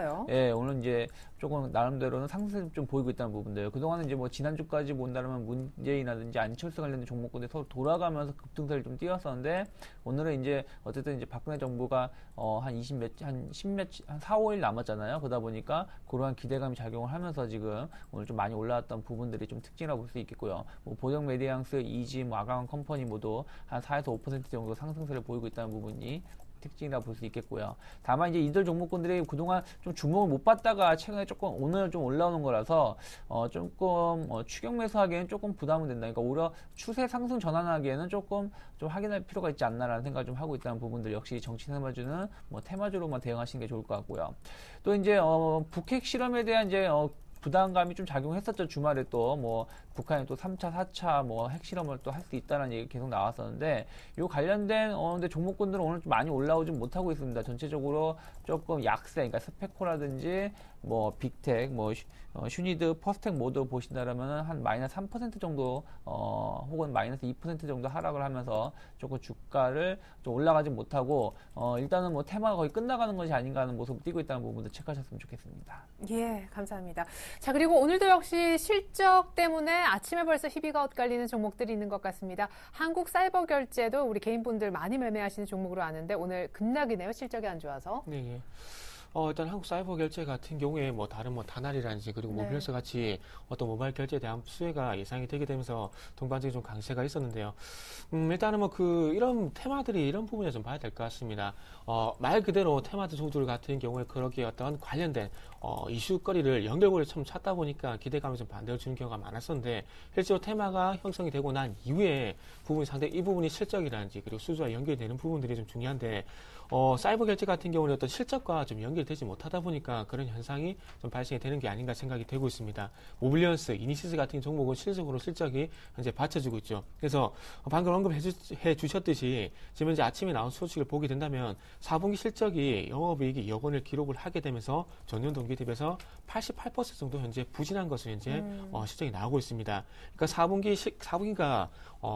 오늘 이제 조금 나름대로는 상승 좀 보이고 있다는 부분들. 그동안은 이제 뭐 지난주까지 본다면 문재인이라든지 안철수 관련된 종목군들이 서로 돌아가면서 급등세를 좀 띄웠었는데 오늘은 이제 어쨌든 이제 박근혜 정부가 한 4, 5일 남았잖아요. 그러다 보니까 그러한 기대감이 작용을 하면서 지금 오늘 좀 많이 올라왔던 부분들이 좀 특징이라고 볼 수 있겠고요. 뭐 보정 메디앙스, 이지, 뭐 아가강 컴퍼니 모두 한 4에서 5% 정도 상승세를 보이고 있다는 부분이 특징이라 볼 수 있겠고요. 다만 이제 이들 종목군들이 그동안 좀 주목을 못 받다가 최근에 조금 오늘 좀 올라오는 거라서 조금 추격 매수하기에는 조금 부담은 된다. 그러니까 오히려 추세 상승 전환하기에는 조금 좀 확인할 필요가 있지 않나라는 생각을 좀 하고 있다는 부분들 역시 정치 테마주는 뭐 테마주로만 대응하시는 게 좋을 것 같고요. 또 이제 북핵 실험에 대한 이제 부담감이 좀 작용했었죠. 주말에 또 뭐 북한이 또 3차, 4차 뭐 핵실험을 또 할 수 있다는 얘기 계속 나왔었는데 요 관련된 근데 종목군들은 오늘 좀 많이 올라오지 못하고 있습니다. 전체적으로 조금 약세, 그러니까 스페코라든지 뭐 빅텍, 뭐 슈니드, 퍼스텍 모두 보신다라면 한 마이너스 3% 정도 혹은 마이너스 2% 정도 하락을 하면서 조금 주가를 좀 올라가지 못하고 일단은 뭐 테마가 거의 끝나가는 것이 아닌가 하는 모습을 띄고 있다는 부분도 체크하셨으면 좋겠습니다. 예, 감사합니다. 자, 그리고 오늘도 역시 실적 때문에 아침에 벌써 희비가 엇갈리는 종목들이 있는 것 같습니다. 한국사이버결제도 우리 개인분들 많이 매매하시는 종목으로 아는데 오늘 급락이네요. 실적이 안 좋아서. 네. 일단 한국 사이버 결제 같은 경우에 뭐 다른 뭐 다날이라든지 그리고 네. 모빌스 같이 어떤 모바일 결제에 대한 수혜가 예상이 되게 되면서 동반적인 좀 강세가 있었는데요. 일단은 뭐 이런 테마들이 이런 부분에 좀 봐야 될 것 같습니다. 말 그대로 테마들 종들 같은 경우에 그렇게 어떤 관련된 이슈거리를 연결고리를 처음 찾다 보니까 기대감이 좀 반대를 주는 경우가 많았었는데 실제로 테마가 형성이 되고 난 이후에 부분이 상당히 이 부분이 실적이라든지 그리고 수주와 연결되는 부분들이 좀 중요한데 사이버 결제 같은 경우는 어떤 실적과 좀 연결되지 못하다 보니까 그런 현상이 좀 발생이 되는 게 아닌가 생각이 되고 있습니다. 모빌리언스, 이니시스 같은 종목은 실질적으로 실적이 현재 받쳐주고 있죠. 그래서 방금 언급해 주셨듯이 지금 이제 아침에 나온 소식을 보게 된다면 4분기 실적이 영업이익이 2억 원을 기록을 하게 되면서 전년 동기 대비해서 88% 정도 현재 부진한 것으로 현재 실적이 나오고 있습니다. 그러니까 4분기가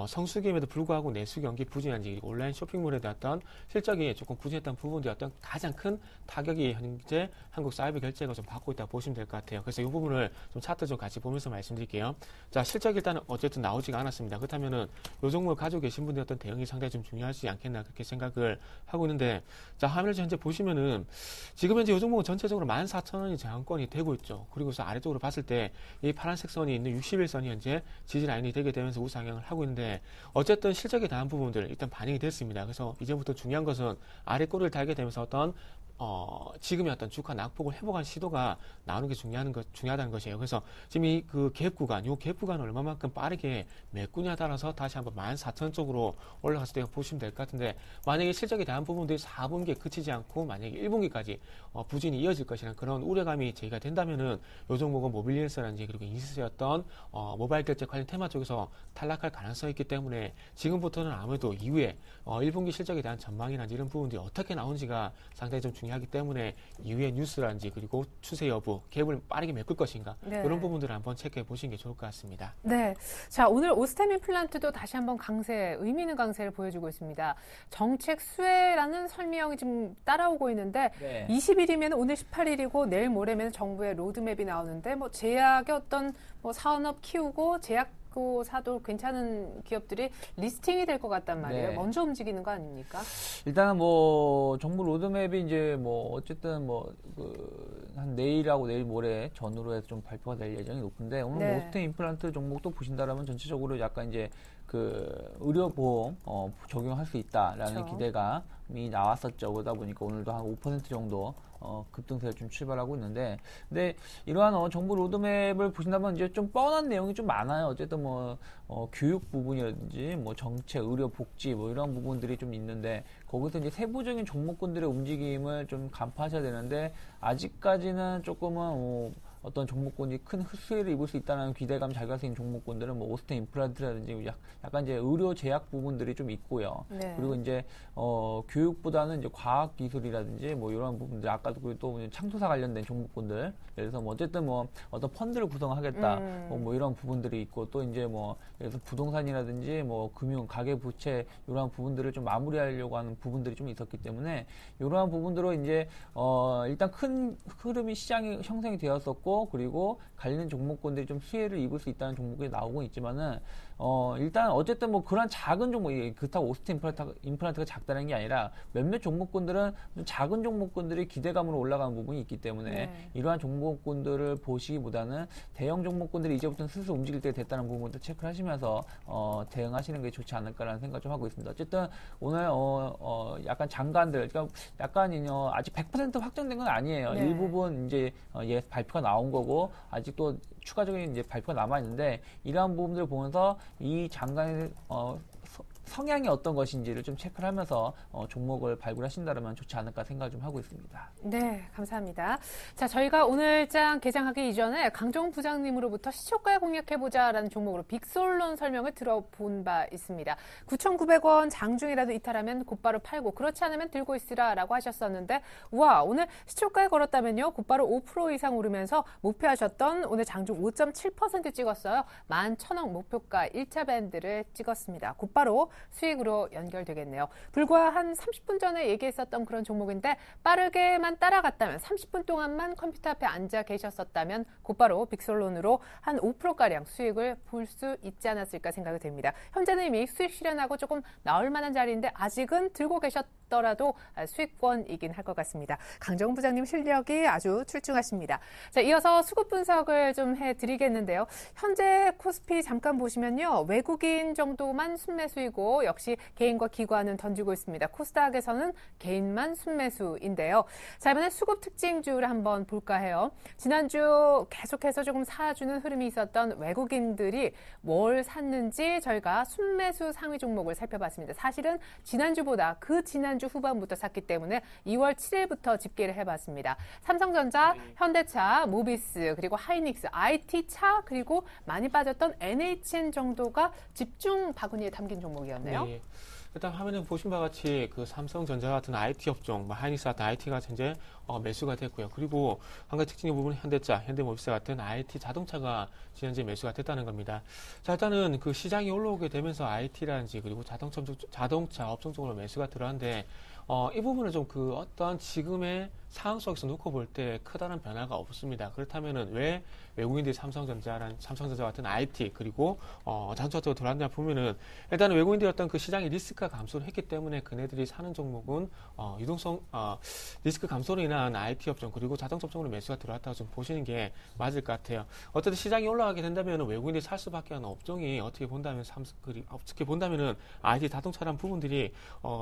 성수기임에도 불구하고 내수 경기 부진한지 온라인 쇼핑몰에 대한 실적이 조금 부진했던 부분들이 어떤 가장 큰 타격이 현재 한국 사이버 결제가 좀 받고 있다고 보시면 될 것 같아요. 그래서 이 부분을 좀 차트 좀 같이 보면서 말씀드릴게요. 자, 실적 일단은 어쨌든 나오지가 않았습니다. 그렇다면은 요 종목을 가지고 계신 분들의 어떤 대응이 상당히 좀 중요하지 않겠나 그렇게 생각을 하고 있는데 자, 화면을 현재 보시면은 지금 현재 요 종목은 전체적으로 14,000원이 저항권이 되고 있죠. 그리고서 아래쪽으로 봤을 때 이 파란색 선이 있는 61선이 현재 지지 라인이 되게 되면서 우상향을 하고 있는데 어쨌든 실적에 대한 부분들 일단 반영이 됐습니다. 그래서 이제부터 중요한 것은 아래 꼬리를 달게 되면서 어떤 지금의 어떤 주가 낙폭을 회복한 시도가 나오는 게 중요하다는 것이에요. 그래서 지금 이 갭 구간, 요 갭 구간을 얼마만큼 빠르게 메꾸냐에 따라서 다시 한번 14,000원 쪽으로 올라갔을 때 보시면 될 것 같은데, 만약에 실적에 대한 부분들이 4분기에 그치지 않고 만약에 1분기까지 부진이 이어질 것이라는 그런 우려감이 제기가 된다면은 요 종목은 모빌리언스라든지 그리고 인시스였던 모바일 결제 관련 테마 쪽에서 탈락할 가능성이 있기 때문에 지금부터는 아무래도 이후에 1분기 실적에 대한 전망이라든지 이런 부분들이 어떻게 나오는지가 상당히 좀 중요하기 때문에 이후의 뉴스라든지 그리고 추세 여부, 갭을 빠르게 메꿀 것인가 네. 이런 부분들을 한번 체크해 보시는 게 좋을 것 같습니다. 네. 자, 오늘 오스템 임플란트도 다시 한번 의미 있는 강세를 보여주고 있습니다. 정책 수혜라는 설명이 지금 따라오고 있는데 네. 20일이면 오늘 18일이고 내일 모레면 정부의 로드맵이 나오는데 뭐 제약의 어떤 뭐 산업 키우고 제약사도 괜찮은 기업들이 리스팅이 될 것 같단 말이에요. 네. 먼저 움직이는 거 아닙니까? 일단은 뭐 정부 로드맵이 이제 뭐 어쨌든 한 내일하고 내일 모레 전후로 해서 좀 발표가 될 예정이 높은데 오늘 네. 오스템 임플란트 종목도 보신다라면 전체적으로 약간 이제 의료보험 적용할 수 있다라는 그렇죠. 기대감이 나왔었죠. 그러다 보니까 오늘도 한 5% 정도 급등세를 좀 출발하고 있는데, 근데 이러한 정부 로드맵을 보신다면 이제 좀 뻔한 내용이 좀 많아요. 어쨌든 교육 부분이라든지 정책, 의료, 복지 이런 부분들이 좀 있는데 거기서 이제 세부적인 종목군들의 움직임을 좀 간파하셔야 되는데 아직까지는 조금은 어떤 종목군이 큰 수혜를 입을 수 있다는 기대감 자기가 생긴 종목군들은 오스템 임플란트라든지 약간 이제 의료 제약 부분들이 좀 있고요. 네. 그리고 이제 교육보다는 이제 과학 기술이라든지 이런 부분들 아까도 또 창조사 관련된 종목군들 예를 들어서 어쨌든 어떤 펀드를 구성하겠다 이런 부분들이 있고 또 이제 예를 들어서 부동산이라든지 금융 가계 부채 이러한 부분들을 좀 마무리하려고 하는 부분들이 좀 있었기 때문에 이러한 부분들로 이제 일단 큰 흐름이 시장이 형성이 되었었고 있고 그리고 관련 종목군들이 좀 수혜를 입을 수 있다는 종목이 나오고 있지만은 일단 어쨌든 뭐 그런 작은 종목, 그렇다고 오스틴 임플란트가 작다는 게 아니라 몇몇 종목군들은 좀 작은 종목군들이 기대감으로 올라가는 부분이 있기 때문에 이러한 종목군들을 보시기보다는 대형 종목군들이 이제부터는 슬슬 움직일 때가 됐다는 부분도 체크를 하시면서 대응하시는 게 좋지 않을까라는 생각을 좀 하고 있습니다. 어쨌든 오늘 약간 장관들, 그러니까 약간 아직 100% 확정된 건 아니에요. 네. 일부분 이제 발표가 나온 거고 아직도 추가적인 이제 발표가 남아 있는데 이러한 부분들을 보면서 이 장관의 성향이 어떤 것인지를 좀 체크를 하면서 종목을 발굴하신다면 좋지 않을까 생각을 좀 하고 있습니다. 네, 감사합니다. 자, 저희가 오늘장 개장하기 이전에 강정훈 부장님으로부터 시초가에 공략해보자라는 종목으로 빅솔론 설명을 들어본 바 있습니다. 9,900원 장중이라도 이탈하면 곧바로 팔고 그렇지 않으면 들고 있으라라고 하셨었는데 우와, 오늘 시초가에 걸었다면요. 곧바로 5% 이상 오르면서 목표하셨던 오늘 장중 5.7% 찍었어요. 11,000원 목표가 1차 밴드를 찍었습니다. 곧바로 수익으로 연결되겠네요. 불과 한 30분 전에 얘기했었던 그런 종목인데 빠르게만 따라갔다면 30분 동안만 컴퓨터 앞에 앉아 계셨었다면 곧바로 빅솔론으로 한 5%가량 수익을 볼 수 있지 않았을까 생각이 됩니다. 현재는 이미 수익 실현하고 조금 나올 만한 자리인데 아직은 들고 계셨더라도 수익권이긴 할 것 같습니다. 강정훈 부장님 실력이 아주 출중하십니다. 자, 이어서 수급 분석을 좀 해드리겠는데요. 현재 코스피 잠깐 보시면요. 외국인 정도만 순매수이고 역시 개인과 기관은 던지고 있습니다. 코스닥에서는 개인만 순매수인데요. 자, 이번에 수급 특징주를 한번 볼까 해요. 지난주 계속해서 조금 사주는 흐름이 있었던 외국인들이 뭘 샀는지 저희가 순매수 상위 종목을 살펴봤습니다. 사실은 지난주보다 그 지난주 후반부터 샀기 때문에 2월 7일부터 집계를 해봤습니다. 삼성전자, 현대차, 모비스, 그리고 하이닉스, IT차, 그리고 많이 빠졌던 NHN 정도가 집중 바구니에 담긴 종목이었네요. 네. 일단 화면에 보신 바와 같이 그 삼성전자 같은 IT 업종, 하이닉스 같은 IT가 현재 매수가 됐고요. 그리고 한 가지 특징의 부분은 현대차, 현대모비스 같은 IT 자동차가 현재 매수가 됐다는 겁니다. 자, 일단은 그 시장이 올라오게 되면서 IT라든지 그리고 자동차 업종 쪽으로 매수가 들어왔는데 이 부분은 좀 그 어떤 지금의 상황 속에서 놓고 볼 때 크다는 변화가 없습니다. 그렇다면은 왜 외국인들이 삼성전자 같은 IT 그리고 자동차 쪽으로 들어왔냐 보면은 일단은 외국인들이 어떤 그 시장의 리스크가 감소를 했기 때문에 그네들이 사는 종목은 유동성 리스크 감소로 인한 IT 업종 그리고 자동차 업종으로 매수가 들어왔다고 좀 보시는 게 맞을 것 같아요. 어쨌든 시장이 올라가게 된다면 외국인들이 살 수밖에 없는 업종이 어떻게 본다면은 IT 자동차라는 부분들이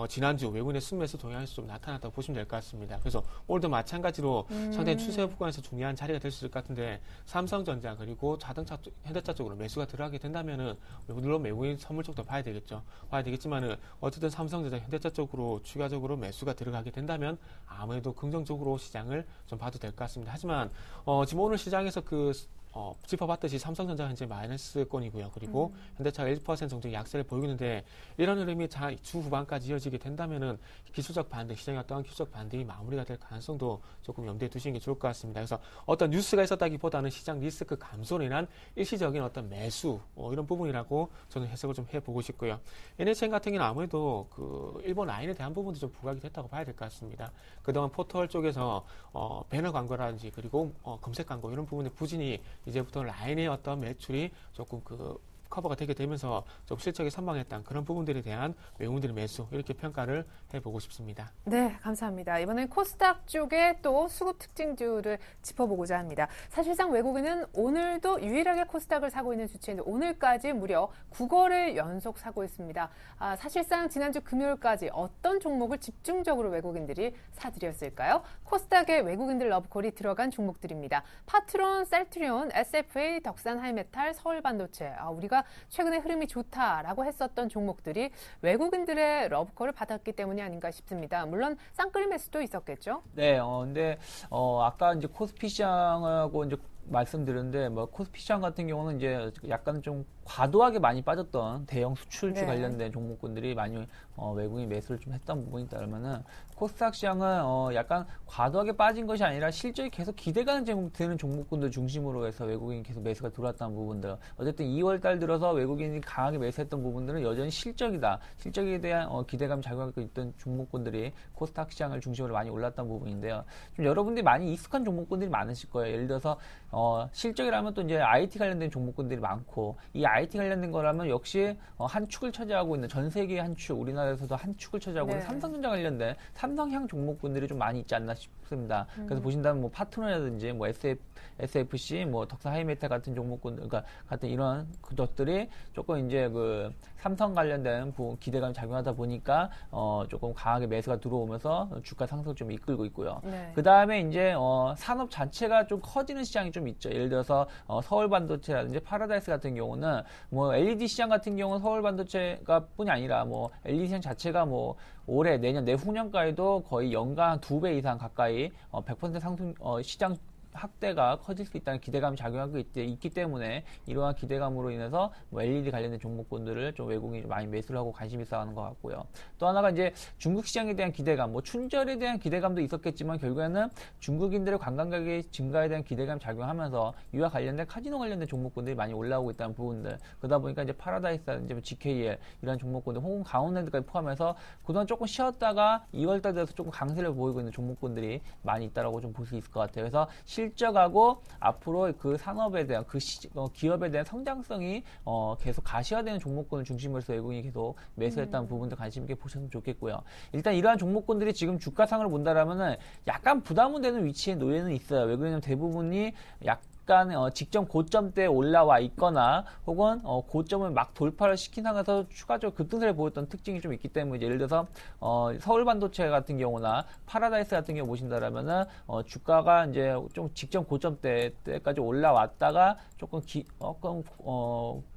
지난주 외국인의 순매수 동향에서 좀 나타났다고 보시면 될 것 같습니다. 그래서 오늘도 마찬가지로 상당히 추세 구간에서 중요한 자리가 될 수 있을 것 같은데 삼성전자 그리고 자동차 현대차 쪽으로 매수가 들어가게 된다면은 물론 외국인 선물 쪽도 봐야 되겠지만은 어쨌든 삼성전자 현대차 쪽으로 추가적으로 매수가 들어가게 된다면 아무래도 긍정적으로 시장을 좀 봐도 될 것 같습니다. 하지만 지금 오늘 시장에서 짚어봤듯이 삼성전자가 현재 마이너스권이고요. 그리고 현대차가 1% 정도의 약세를 보이고 있는데 이런 흐름이 주 후반까지 이어지게 된다면은 기술적 반등, 시장의 어떠한 기술적 반등이 마무리가 될 가능성도 조금 염두에 두시는 게 좋을 것 같습니다. 그래서 어떤 뉴스가 있었다기보다는 시장 리스크 감소로 인한 일시적인 어떤 매수 이런 부분이라고 저는 해석을 좀 해보고 싶고요. NHN 같은 경우는 아무래도 그 일본 라인에 대한 부분도 좀 부각이 됐다고 봐야 될 것 같습니다. 그동안 포털 쪽에서 배너 광고라든지 그리고 검색 광고 이런 부분에 부진이 이제부터 라인의 어떤 매출이 조금 커버가 되게 되면서 좀 실적이 선방했던 그런 부분들에 대한 외국인들의 매수 이렇게 평가를 해보고 싶습니다. 네, 감사합니다. 이번엔 코스닥 쪽에 또 수급 특징주를 짚어보고자 합니다. 사실상 외국인은 오늘도 유일하게 코스닥을 사고 있는 주체인데 오늘까지 무려 9거래일 연속 사고 있습니다. 사실상 지난주 금요일까지 어떤 종목을 집중적으로 외국인들이 사들였을까요? 코스닥에 외국인들 러브콜이 들어간 종목들입니다. 파트론, 셀트리온, SFA, 덕산 하이메탈, 서울반도체. 우리가 최근에 흐름이 좋다라고 했었던 종목들이 외국인들의 러브콜을 받았기 때문이 아닌가 싶습니다. 물론 쌍끌이 매수도 있었겠죠? 네, 근데 아까 이제 코스피 시장하고 이제 말씀드렸는데 코스피 시장 같은 경우는 이제 약간 좀 과도하게 많이 빠졌던 대형 수출주 관련된 종목군들이 많이 외국인 매수를 좀 했던 부분이 있다면은 코스닥 시장은 약간 과도하게 빠진 것이 아니라 실적이 계속 기대가 되는 종목군들 중심으로 해서 외국인이 계속 매수가 들어왔다는 부분들. 어쨌든 2월 달 들어서 외국인이 강하게 매수했던 부분들은 여전히 실적에 대한 기대감이 작용하고 있던 종목군들이 코스닥 시장을 중심으로 많이 올랐던 부분인데요. 좀 여러분들이 많이 익숙한 종목군들이 많으실 거예요. 예를 들어서 실적이라면 또 이제 IT 관련된 종목군들이 많고, 이 IT 관련된 거라면 역시 한 축을 차지하고 있는, 전 세계의 한 축, 우리나라에서도 한 축을 차지하고 있는 삼성전자 관련된 삼성향 종목군들이 좀 많이 있지 않나 싶습니다. 그래서 보신다면 뭐 파트너라든지 뭐 SFC, 뭐 덕산 하이메탈 같은 종목군, 그러니까 같은 이런 것들이 조금 이제 그 삼성 관련된 기대감이 작용하다 보니까 조금 강하게 매수가 들어오면서 주가 상승을 좀 이끌고 있고요. 그 다음에 이제 산업 자체가 좀 커지는 시장이 좀 있죠. 예를 들어서 서울 반도체라든지 파라다이스 같은 경우는 뭐 LED 시장 같은 경우는 서울 반도체가 뿐이 아니라 뭐 LED 시장 자체가 뭐 올해, 내년, 내후년까지도 거의 연간 2배 이상 가까이 100% 상승 시장 확대가 커질 수 있다는 기대감이 작용하고 있기 때문에 이러한 기대감으로 인해서 뭐 LED 관련된 종목군들을 좀 외국인이 많이 매수를 하고 관심이 있어하는 것 같고요. 또 하나가 이제 중국 시장에 대한 기대감, 뭐 춘절에 대한 기대감도 있었겠지만 결국에는 중국인들의 관광객의 증가에 대한 기대감이 작용하면서 이와 관련된 카지노 관련된 종목군들이 많이 올라오고 있다는 부분들, 그러다 보니까 이제 파라다이스라든지 뭐 GKL 이런 종목군들 혹은 강원랜드까지 포함해서 그동안 조금 쉬었다가 2월달 돼서 조금 강세를 보이고 있는 종목군들이 많이 있다라고 좀 볼 수 있을 것 같아요. 그래서 실적하고 앞으로 그 산업에 대한 기업에 대한 성장성이 계속 가시화되는 종목군을 중심으로 해서 외국인이 계속 매수했다는 부분도 관심 있게 보셨으면 좋겠고요. 일단 이러한 종목군들이 지금 주가상으로 본다라면은 약간 부담은 되는 위치에 놓여는 있어요. 왜 그러냐면 대부분이 약간 직전 고점대에 올라와 있거나 혹은 고점을 막 돌파를 시킨 상황에서 추가적으로 급등세를 보였던 특징이 좀 있기 때문에, 예를 들어서 서울 반도체 같은 경우나 파라다이스 같은 경우 보신다라면은 주가가 이제 좀 직전 고점대까지 올라왔다가 조금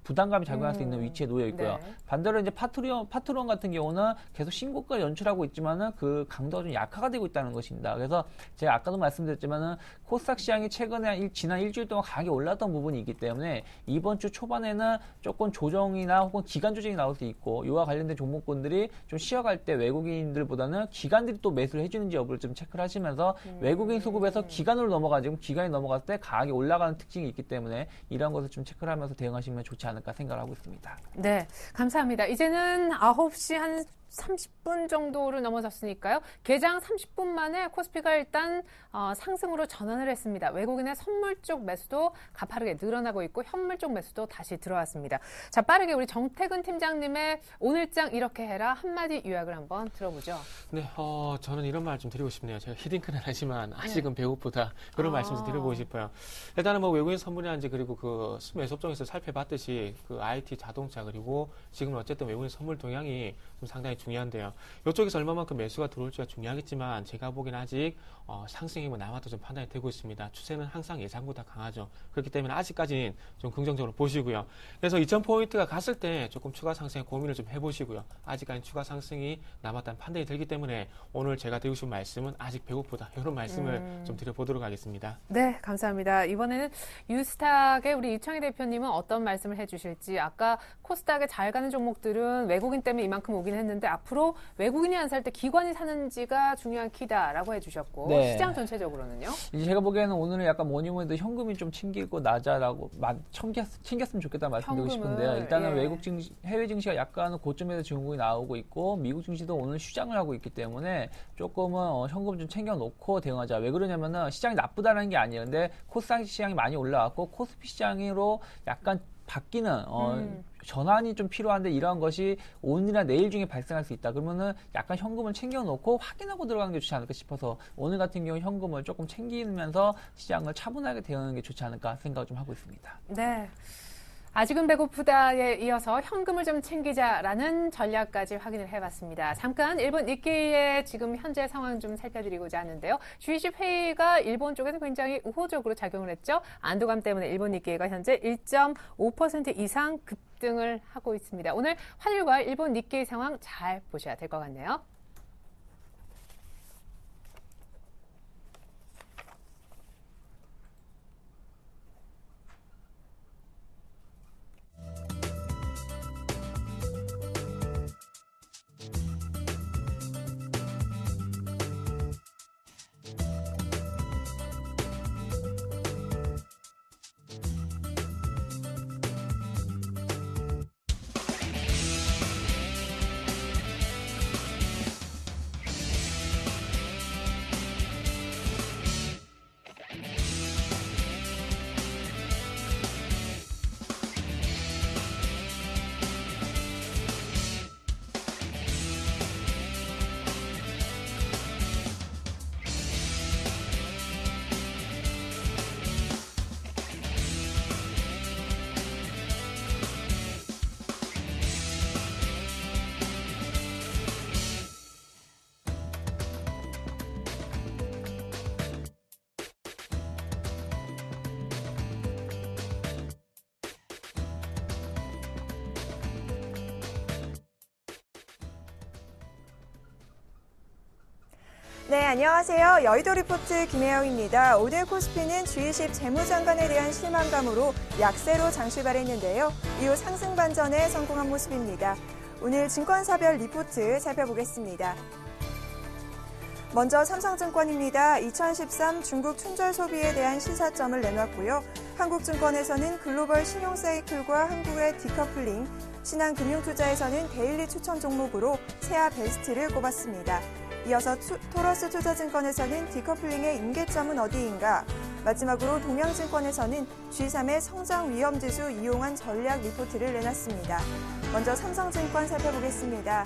부담감이 작용할 수 있는 위치에 놓여 있고요. 반대로 이제 파트론 같은 경우는 계속 신고가를 연출하고 있지만은 그 강도가 좀 약화가 되고 있다는 것입니다. 그래서 제가 아까도 말씀드렸지만은 코스닥 시장이 최근에 지난 일주일 동안 강하게 올랐던 부분이 있기 때문에 이번 주 초반에는 조금 조정이나 혹은 기간 조정이 나올 수 있고, 이와 관련된 종목군들이 좀 쉬어갈 때 외국인들보다는 기관들이 또 매수를 해주는지 여부를 좀 체크를 하시면서 외국인 수급에서 기관으로 넘어가지고 기관이 넘어갔을 때 강하게 올라가는 특징이 있기 때문에 이런 것을 좀 체크를 하면서 대응하시면 좋지 않을까 생각을 하고 있습니다. 네, 감사합니다. 이제는 9시 한 30분 정도를 넘어졌으니까요. 개장 30분 만에 코스피가 일단 상승으로 전환을 했습니다. 외국인의 선물 쪽 매수도 가파르게 늘어나고 있고 현물 쪽 매수도 다시 들어왔습니다. 자, 빠르게 우리 정태근 팀장님의 오늘장 이렇게 해라 한마디 요약을 한번 들어보죠. 네, 저는 이런 말 좀 드리고 싶네요. 제가 히딩크는 하지만 아직은 배고프다. 그런 말씀 좀 드려보고 싶어요. 일단은 뭐 외국인 선물이라든지 그리고 그 매수업종에서 살펴봤듯이 그 IT, 자동차 그리고 지금 어쨌든 외국인 선물 동향이 좀 상당히 중요한데요. 이쪽에서 얼마만큼 매수가 들어올지가 중요하겠지만 제가 보기엔 아직 상승이 뭐 남아도 좀 판단이 되고 있습니다. 추세는 항상 예상보다 강하죠. 그렇기 때문에 아직까지는 좀 긍정적으로 보시고요. 그래서 2000포인트가 갔을 때 조금 추가 상승에 고민을 좀 해보시고요. 아직까지 추가 상승이 남았다는 판단이 들기 때문에 오늘 제가 드리고 싶은 말씀은 아직 배고프다. 이런 말씀을 좀 드려보도록 하겠습니다. 네, 감사합니다. 이번에는 유스탁의 우리 이창희 대표님은 어떤 말씀을 해주실지, 아까 코스닥에 잘 가는 종목들은 외국인 때문에 이만큼 오긴 했는데 앞으로 외국인이 안 살 때 기관이 사는지가 중요한 키다라고 해주셨고, 네. 시장 전체적으로는요? 이제 제가 보기에는 오늘은 약간 뭐니 뭐니 해도 현금이 좀 챙기고 나자라고 챙겼으면 좋겠다는 말씀드리고 싶은데요. 일단은 외국 증시, 해외 증시가 약간 고점에서 증국이 나오고 있고 미국 증시도 오늘 휴장을 하고 있기 때문에 조금은 현금 좀 챙겨놓고 대응하자. 왜 그러냐면은 시장이 나쁘다는 게 아니에요. 근데 코스닥 시장이 많이 올라왔고 코스피 시장으로 약간 바뀌는 전환이 좀 필요한데 이러한 것이 오늘이나 내일 중에 발생할 수 있다. 그러면은 약간 현금을 챙겨놓고 확인하고 들어가는 게 좋지 않을까 싶어서 오늘 같은 경우 현금을 조금 챙기면서 시장을 차분하게 대응하는 게 좋지 않을까 생각을 좀 하고 있습니다. 네. 아직은 배고프다에 이어서 현금을 좀 챙기자라는 전략까지 확인을 해봤습니다. 잠깐 일본 니케이의 지금 현재 상황 좀 살펴드리고자 하는데요. G20 회의가 일본 쪽에서 굉장히 우호적으로 작용을 했죠. 안도감 때문에 일본 니케이가 현재 1.5% 이상 급등을 하고 있습니다. 오늘 화요일과 일본 니케이 상황 잘 보셔야 될 것 같네요. 네, 안녕하세요. 여의도 리포트 김혜영입니다. 오늘 코스피는 G20 재무장관에 대한 실망감으로 약세로 장출발했는데요. 이후 상승 반전에 성공한 모습입니다. 오늘 증권사별 리포트 살펴보겠습니다. 먼저 삼성증권입니다. 2013 중국 춘절 소비에 대한 시사점을 내놨고요. 한국증권에서는 글로벌 신용사이클과 한국의 디커플링, 신한금융투자에서는 데일리 추천 종목으로 세아 베스트를 꼽았습니다. 이어서 토러스 투자증권에서는 디커플링의 임계점은 어디인가, 마지막으로 동양증권에서는 G3의 성장 위험지수 이용한 전략 리포트를 내놨습니다. 먼저 삼성증권 살펴보겠습니다.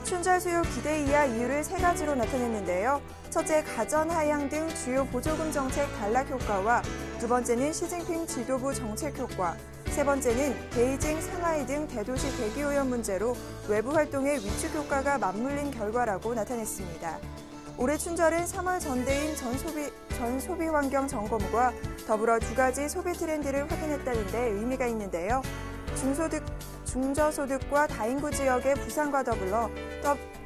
춘절 수요 기대 이하 이유를 세 가지로 나타냈는데요. 첫째, 가전 하향 등 주요 보조금 정책 단락 효과와 두 번째는 시진핑 지도부 정책 효과, 세 번째는 베이징, 상하이 등 대도시 대기오염 문제로 외부 활동의 위축 효과가 맞물린 결과라고 나타냈습니다. 올해 춘절은 3월 전대인 전 소비 환경 점검과 더불어 두 가지 소비 트렌드를 확인했다는 데 의미가 있는데요. 중저소득과 다인구 지역의 부상과 더불어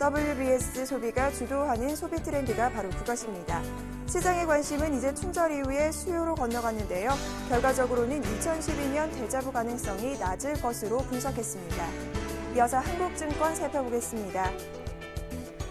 WBS 소비가 주도하는 소비 트렌드가 바로 그것입니다. 시장의 관심은 이제 춘절 이후에 수요로 건너갔는데요. 결과적으로는 2012년 대자부 가능성이 낮을 것으로 분석했습니다. 이어서 한국증권 살펴보겠습니다.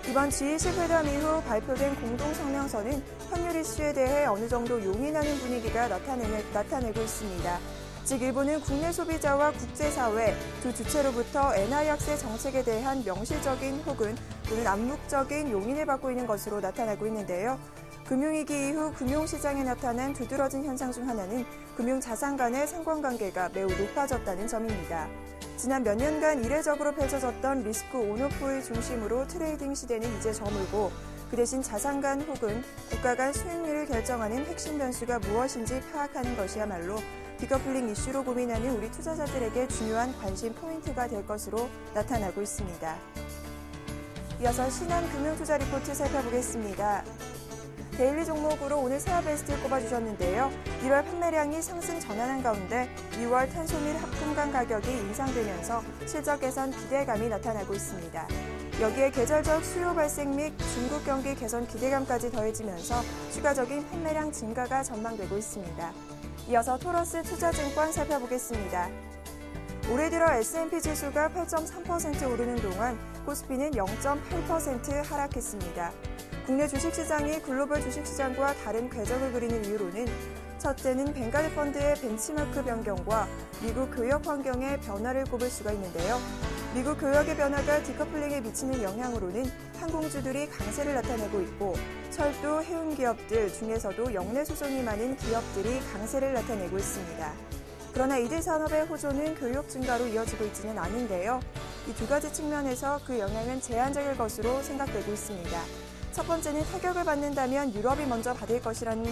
이번 G20 회담 이후 발표된 공동성명서는 환율 이슈에 대해 어느 정도 용인하는 분위기가 나타내고 있습니다. 즉 일본은 국내 소비자와 국제사회 두 주체로부터 엔화 약세 정책에 대한 명시적인 혹은 또는 암묵적인 용인을 받고 있는 것으로 나타나고 있는데요. 금융위기 이후 금융시장에 나타난 두드러진 현상 중 하나는 금융자산 간의 상관관계가 매우 높아졌다는 점입니다. 지난 몇 년간 이례적으로 펼쳐졌던 리스크 온오프의 중심으로 트레이딩 시대는 이제 저물고 그 대신 자산 간 혹은 국가 간 수익률을 결정하는 핵심 변수가 무엇인지 파악하는 것이야말로 디커플링 이슈로 고민하는 우리 투자자들에게 중요한 관심 포인트가 될 것으로 나타나고 있습니다. 이어서 신한금융투자 리포트 살펴보겠습니다. 데일리 종목으로 오늘 세아 베스트를 꼽아주셨는데요. 1월 판매량이 상승 전환한 가운데 2월 탄소밀 합금강 가격이 인상되면서 실적 개선 기대감이 나타나고 있습니다. 여기에 계절적 수요 발생 및 중국 경기 개선 기대감까지 더해지면서 추가적인 판매량 증가가 전망되고 있습니다. 이어서 토러스 투자증권 살펴보겠습니다. 올해 들어 S&P 지수가 8.3% 오르는 동안 코스피는 0.8% 하락했습니다. 국내 주식시장이 글로벌 주식시장과 다른 궤적을 그리는 이유로는 첫째는 뱅가드 펀드의 벤치마크 변경과 미국 교역 환경의 변화를 꼽을 수가 있는데요. 미국 교역의 변화가 디커플링에 미치는 영향으로는 항공주들이 강세를 나타내고 있고 철도, 해운 기업들 중에서도 역내 수송이 많은 기업들이 강세를 나타내고 있습니다. 그러나 이들 산업의 호조는 교역 증가로 이어지고 있지는 않은데요. 이 두 가지 측면에서 그 영향은 제한적일 것으로 생각되고 있습니다. 첫 번째는 타격을 받는다면 유럽이 먼저 받을 것이라는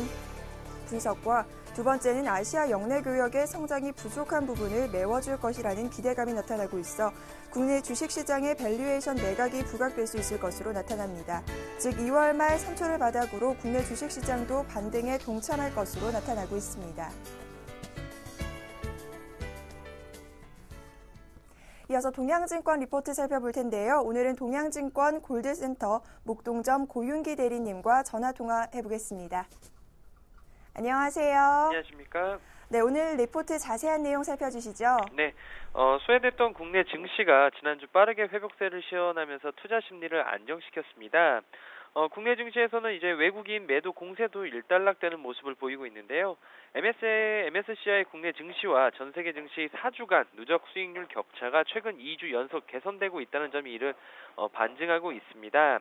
분석과 두 번째는 아시아 역내 교역의 성장이 부족한 부분을 메워줄 것이라는 기대감이 나타나고 있어 국내 주식시장의 밸류에이션 매각이 부각될 수 있을 것으로 나타납니다. 즉 2월 말 3초를 바닥으로 국내 주식시장도 반등에 동참할 것으로 나타나고 있습니다. 이어서 동양증권 리포트 살펴볼 텐데요. 오늘은 동양증권 골드센터 목동점 고윤기 대리님과 전화통화해보겠습니다. 안녕하세요. 안녕하십니까. 네, 오늘 리포트 자세한 내용 살펴주시죠. 네, 소외됐던 국내 증시가 지난주 빠르게 회복세를 시현하면서 투자 심리를 안정시켰습니다. 국내 증시에서는 이제 외국인 매도 공세도 일단락되는 모습을 보이고 있는데요. MSCI 국내 증시와 전 세계 증시 4주간 누적 수익률 격차가 최근 2주 연속 개선되고 있다는 점이 이를 반증하고 있습니다.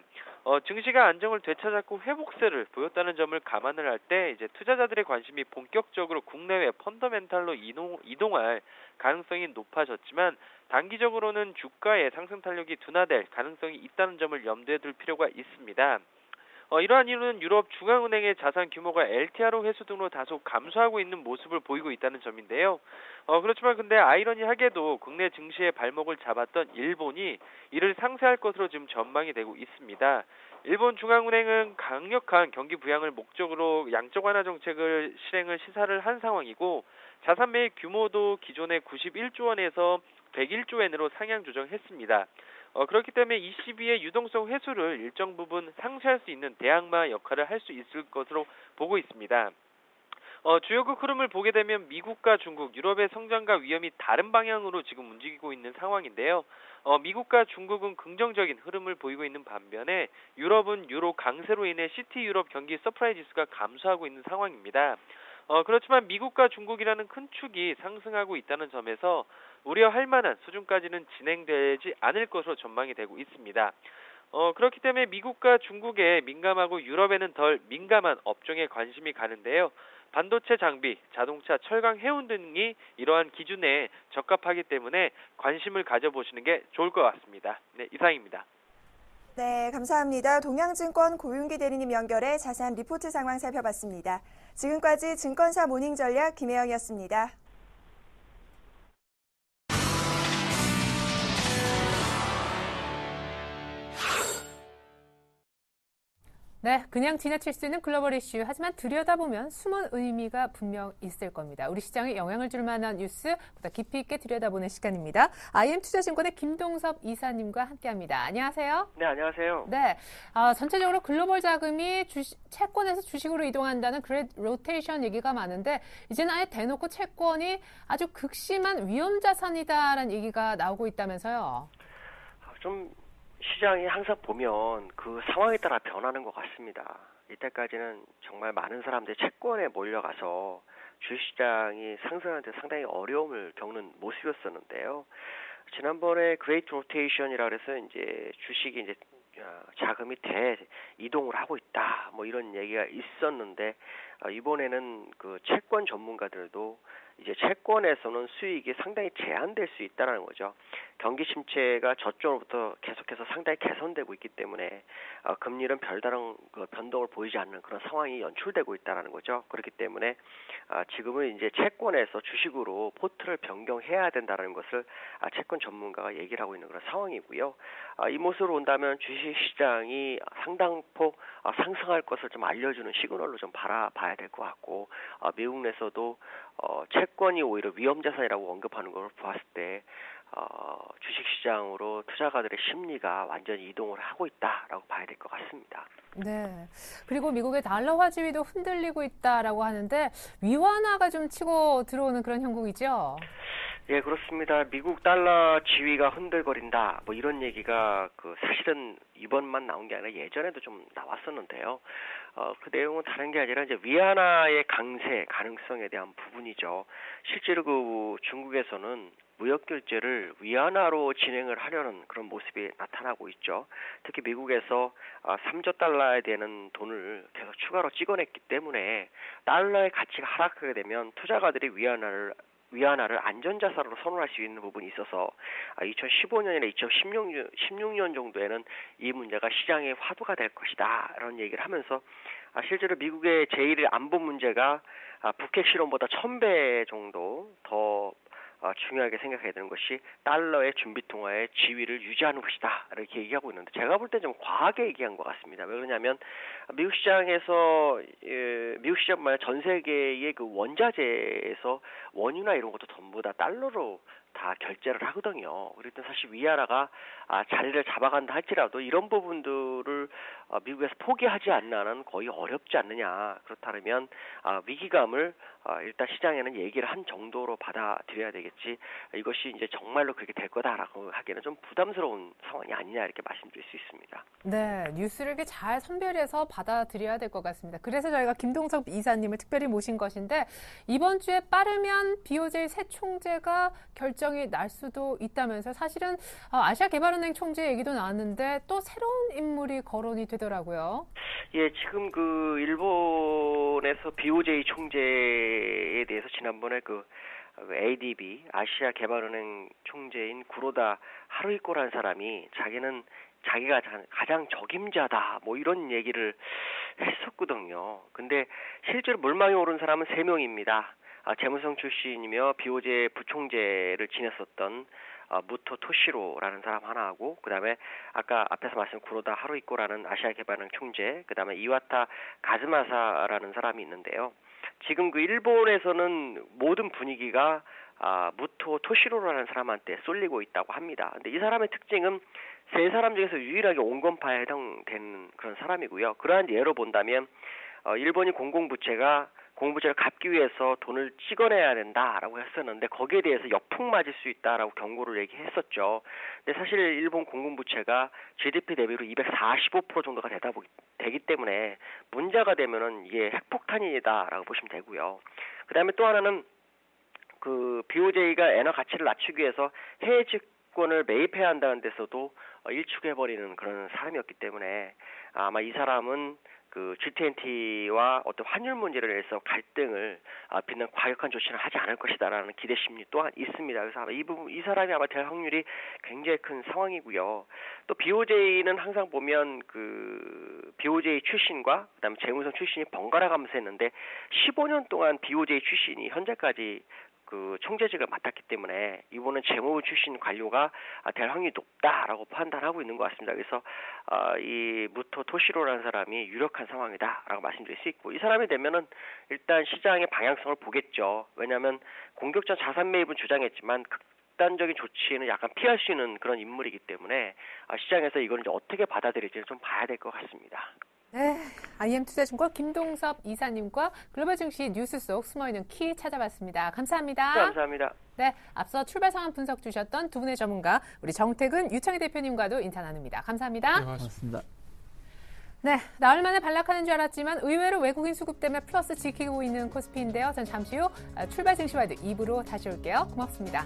증시가 안정을 되찾았고 회복세를 보였다는 점을 감안을 할 때 이제 투자자들의 관심이 본격적으로 국내외 펀더멘탈로 이동할 가능성이 높아졌지만 단기적으로는 주가의 상승 탄력이 둔화될 가능성이 있다는 점을 염두에 둘 필요가 있습니다. 이러한 이유는 유럽 중앙은행의 자산 규모가 LTRO 회수 등으로 다소 감소하고 있는 모습을 보이고 있다는 점인데요. 그렇지만 근데 아이러니하게도 국내 증시의 발목을 잡았던 일본이 이를 상쇄할 것으로 지금 전망이 되고 있습니다. 일본 중앙은행은 강력한 경기 부양을 목적으로 양적 완화 정책을 실행을 시사를 한 상황이고 자산 매입 규모도 기존의 91조 원에서 101조 엔으로 상향 조정했습니다. 그렇기 때문에 ECB의 유동성 회수를 일정 부분 상쇄할 수 있는 대항마 역할을 할 수 있을 것으로 보고 있습니다. 주요국 흐름을 보게 되면 미국과 중국, 유럽의 성장과 위험이 다른 방향으로 지금 움직이고 있는 상황인데요. 미국과 중국은 긍정적인 흐름을 보이고 있는 반면에 유럽은 유로 강세로 인해 시티 유럽 경기 서프라이 지수가 감소하고 있는 상황입니다. 그렇지만 미국과 중국이라는 큰 축이 상승하고 있다는 점에서 우려할 만한 수준까지는 진행되지 않을 것으로 전망이 되고 있습니다. 그렇기 때문에 미국과 중국에 민감하고 유럽에는 덜 민감한 업종에 관심이 가는데요. 반도체 장비, 자동차, 철강, 해운 등이 이러한 기준에 적합하기 때문에 관심을 가져보시는 게 좋을 것 같습니다. 네, 이상입니다. 네, 감사합니다. 동양증권 고윤기 대리님 연결해 자세한 리포트 상황 살펴봤습니다. 지금까지 증권사 모닝전략 김혜영이었습니다. 네, 그냥 지나칠 수 있는 글로벌 이슈. 하지만 들여다보면 숨은 의미가 분명 있을 겁니다. 우리 시장에 영향을 줄 만한 뉴스 보다 깊이 있게 들여다보는 시간입니다. IM투자증권의 김동섭 이사님과 함께합니다. 안녕하세요. 네, 안녕하세요. 네, 전체적으로 글로벌 자금이 채권에서 주식으로 이동한다는 그레이트 로테이션 얘기가 많은데 이제는 아예 대놓고 채권이 아주 극심한 위험 자산이다라는 얘기가 나오고 있다면서요. 좀 시장이 항상 보면 그 상황에 따라 변하는 것 같습니다. 이때까지는 정말 많은 사람들이 채권에 몰려가서 주식시장이 상승하는데 상당히 어려움을 겪는 모습이었었는데요. 지난번에 그레이트 로테이션이라 그래서 이제 주식이 이제 자금이 이동을 하고 있다, 뭐 이런 얘기가 있었는데 이번에는 그 채권 전문가들도 이제 채권에서는 수익이 상당히 제한될 수 있다는 거죠. 경기 침체가 저쪽으로부터 계속해서 상당히 개선되고 있기 때문에 금리는 별다른 변동을 보이지 않는 그런 상황이 연출되고 있다는 거죠. 그렇기 때문에 지금은 이제 채권에서 주식으로 포트를 변경해야 된다는 것을 채권 전문가가 얘기를 하고 있는 그런 상황이고요. 이 모습으로 온다면 주식시장이 상당폭 상승할 것을 좀 알려주는 시그널로 좀 바라봐야 될 것 같고, 미국 내에서도 채권이 오히려 위험자산이라고 언급하는 걸 보았을 때 주식시장으로 투자가들의 심리가 완전히 이동을 하고 있다라고 봐야 될 것 같습니다. 네. 그리고 미국의 달러 화지위도 흔들리고 있다라고 하는데 위완화가 좀 치고 들어오는 그런 형국이죠? 예, 그렇습니다. 미국 달러 지위가 흔들거린다, 뭐 이런 얘기가 사실은 이번만 나온 게 아니라 예전에도 좀 나왔었는데요. 그 내용은 다른 게 아니라 이제 위안화의 강세 가능성에 대한 부분이죠. 실제로 중국에서는 무역 결제를 위안화로 진행을 하려는 그런 모습이 나타나고 있죠. 특히 미국에서 3조 달러에 되는 돈을 계속 추가로 찍어냈기 때문에 달러의 가치가 하락하게 되면 투자가들이 위안화를 안전자산으로 선호할 수 있는 부분이 있어서 2015년이나 2016년 정도에는 이 문제가 시장의 화두가 될 것이다 이런 얘기를 하면서 실제로 미국의 제1의 안보 문제가 북핵 실험보다 1000배 정도 더 중요하게 생각해야 되는 것이 달러의 준비통화의 지위를 유지하는 것이다 이렇게 얘기하고 있는데, 제가 볼 때 좀 과하게 얘기한 것 같습니다. 왜 그러냐면 미국 시장에서 미국 시장만 전 세계의 그 원자재에서 원유나 이런 것도 전부 다 달러로 다 결제를 하거든요. 그랬더니 사실 위안화가 자리를 잡아간다 할지라도 이런 부분들을 미국에서 포기하지 않는 거의 어렵지 않느냐. 그렇다면 위기감을 일단 시장에는 얘기를 한 정도로 받아들여야 되겠지. 이것이 이제 정말로 그렇게 될 거다라고 하기에는 좀 부담스러운 상황이 아니냐 이렇게 말씀드릴 수 있습니다. 네, 뉴스를 이렇게 잘 선별해서 받아들여야 될 것 같습니다. 그래서 저희가 김동섭 이사님을 특별히 모신 것인데 이번 주에 빠르면 BOJ 새 총재가 결정이 날 수도 있다면서 사실은 아시아개발은행 총재 얘기도 나왔는데 또 새로운 인물이 거론이 되더라고요. 예, 지금 일본에서 BOJ 총재에 대해서 지난번에 ADB 아시아개발은행 총재인 구로다 하루이코라는 사람이 자기가 가장 적임자다 뭐 이런 얘기를 했었거든요. 근데 실제로 물망에 오른 사람은 3명입니다. 재무성 출신이며 BOJ 부총재를 지냈었던 무토 토시로라는 사람 하나하고, 그 다음에 아까 앞에서 말씀 구로다 하루이코라는 아시아개발은행 총재, 그 다음에 이와타 가즈마사라는 사람이 있는데요. 지금 일본에서는 모든 분위기가 무토 토시로라는 사람한테 쏠리고 있다고 합니다. 근데 이 사람의 특징은 세 사람 중에서 유일하게 온건파에 해당되는 그런 사람이고요. 그러한 예로 본다면 일본이 공공부채를 갚기 위해서 돈을 찍어내야 된다라고 했었는데 거기에 대해서 역풍 맞을 수 있다라고 경고를 얘기했었죠. 근데 사실 일본 공공부채가 GDP 대비로 245% 정도가 되기 때문에 문제가 되면은 이게 핵폭탄이다라고 보시면 되고요. 그다음에 또 하나는 그 BOJ가 엔화 가치를 낮추기 위해서 해외 채권을 매입해야 한다는 데서도 일축해버리는 그런 사람이었기 때문에 아마 이 사람은 그 G20와 어떤 환율 문제를 해서 갈등을 빚는 과격한 조치는 하지 않을 것이다라는 기대 심리 또한 있습니다. 그래서 아마 이 사람이 아마 될 확률이 굉장히 큰 상황이고요. 또 BOJ는 항상 보면 그 BOJ 출신과 그다음에 재무성 출신이 번갈아 가면서 했는데 15년 동안 BOJ 출신이 현재까지 그 총재직을 맡았기 때문에 이번은 재무 출신 관료가 될 확률이 높다라고 판단하고 있는 것 같습니다. 그래서 이 무토 토시로라는 사람이 유력한 상황이다라고 말씀드릴 수 있고 이 사람이 되면은 일단 시장의 방향성을 보겠죠. 왜냐하면 공격적 자산 매입은 주장했지만 극단적인 조치에는 약간 피할 수 있는 그런 인물이기 때문에 시장에서 이걸 이제 어떻게 받아들일지를 좀 봐야 될 것 같습니다. 네, IM투자증권 김동섭 이사님과 글로벌 증시 뉴스 속 숨어있는 키 찾아봤습니다. 감사합니다. 네, 감사합니다. 네, 앞서 출발 상황 분석 주셨던 두 분의 전문가, 우리 정태근, 유창희 대표님과도 인사 나눕니다. 감사합니다. 네, 고맙습니다. 네, 나흘 만에 반락하는 줄 알았지만 의외로 외국인 수급 때문에 플러스 지키고 있는 코스피인데요. 전 잠시 후 출발 증시 와이드 2부로 다시 올게요. 고맙습니다.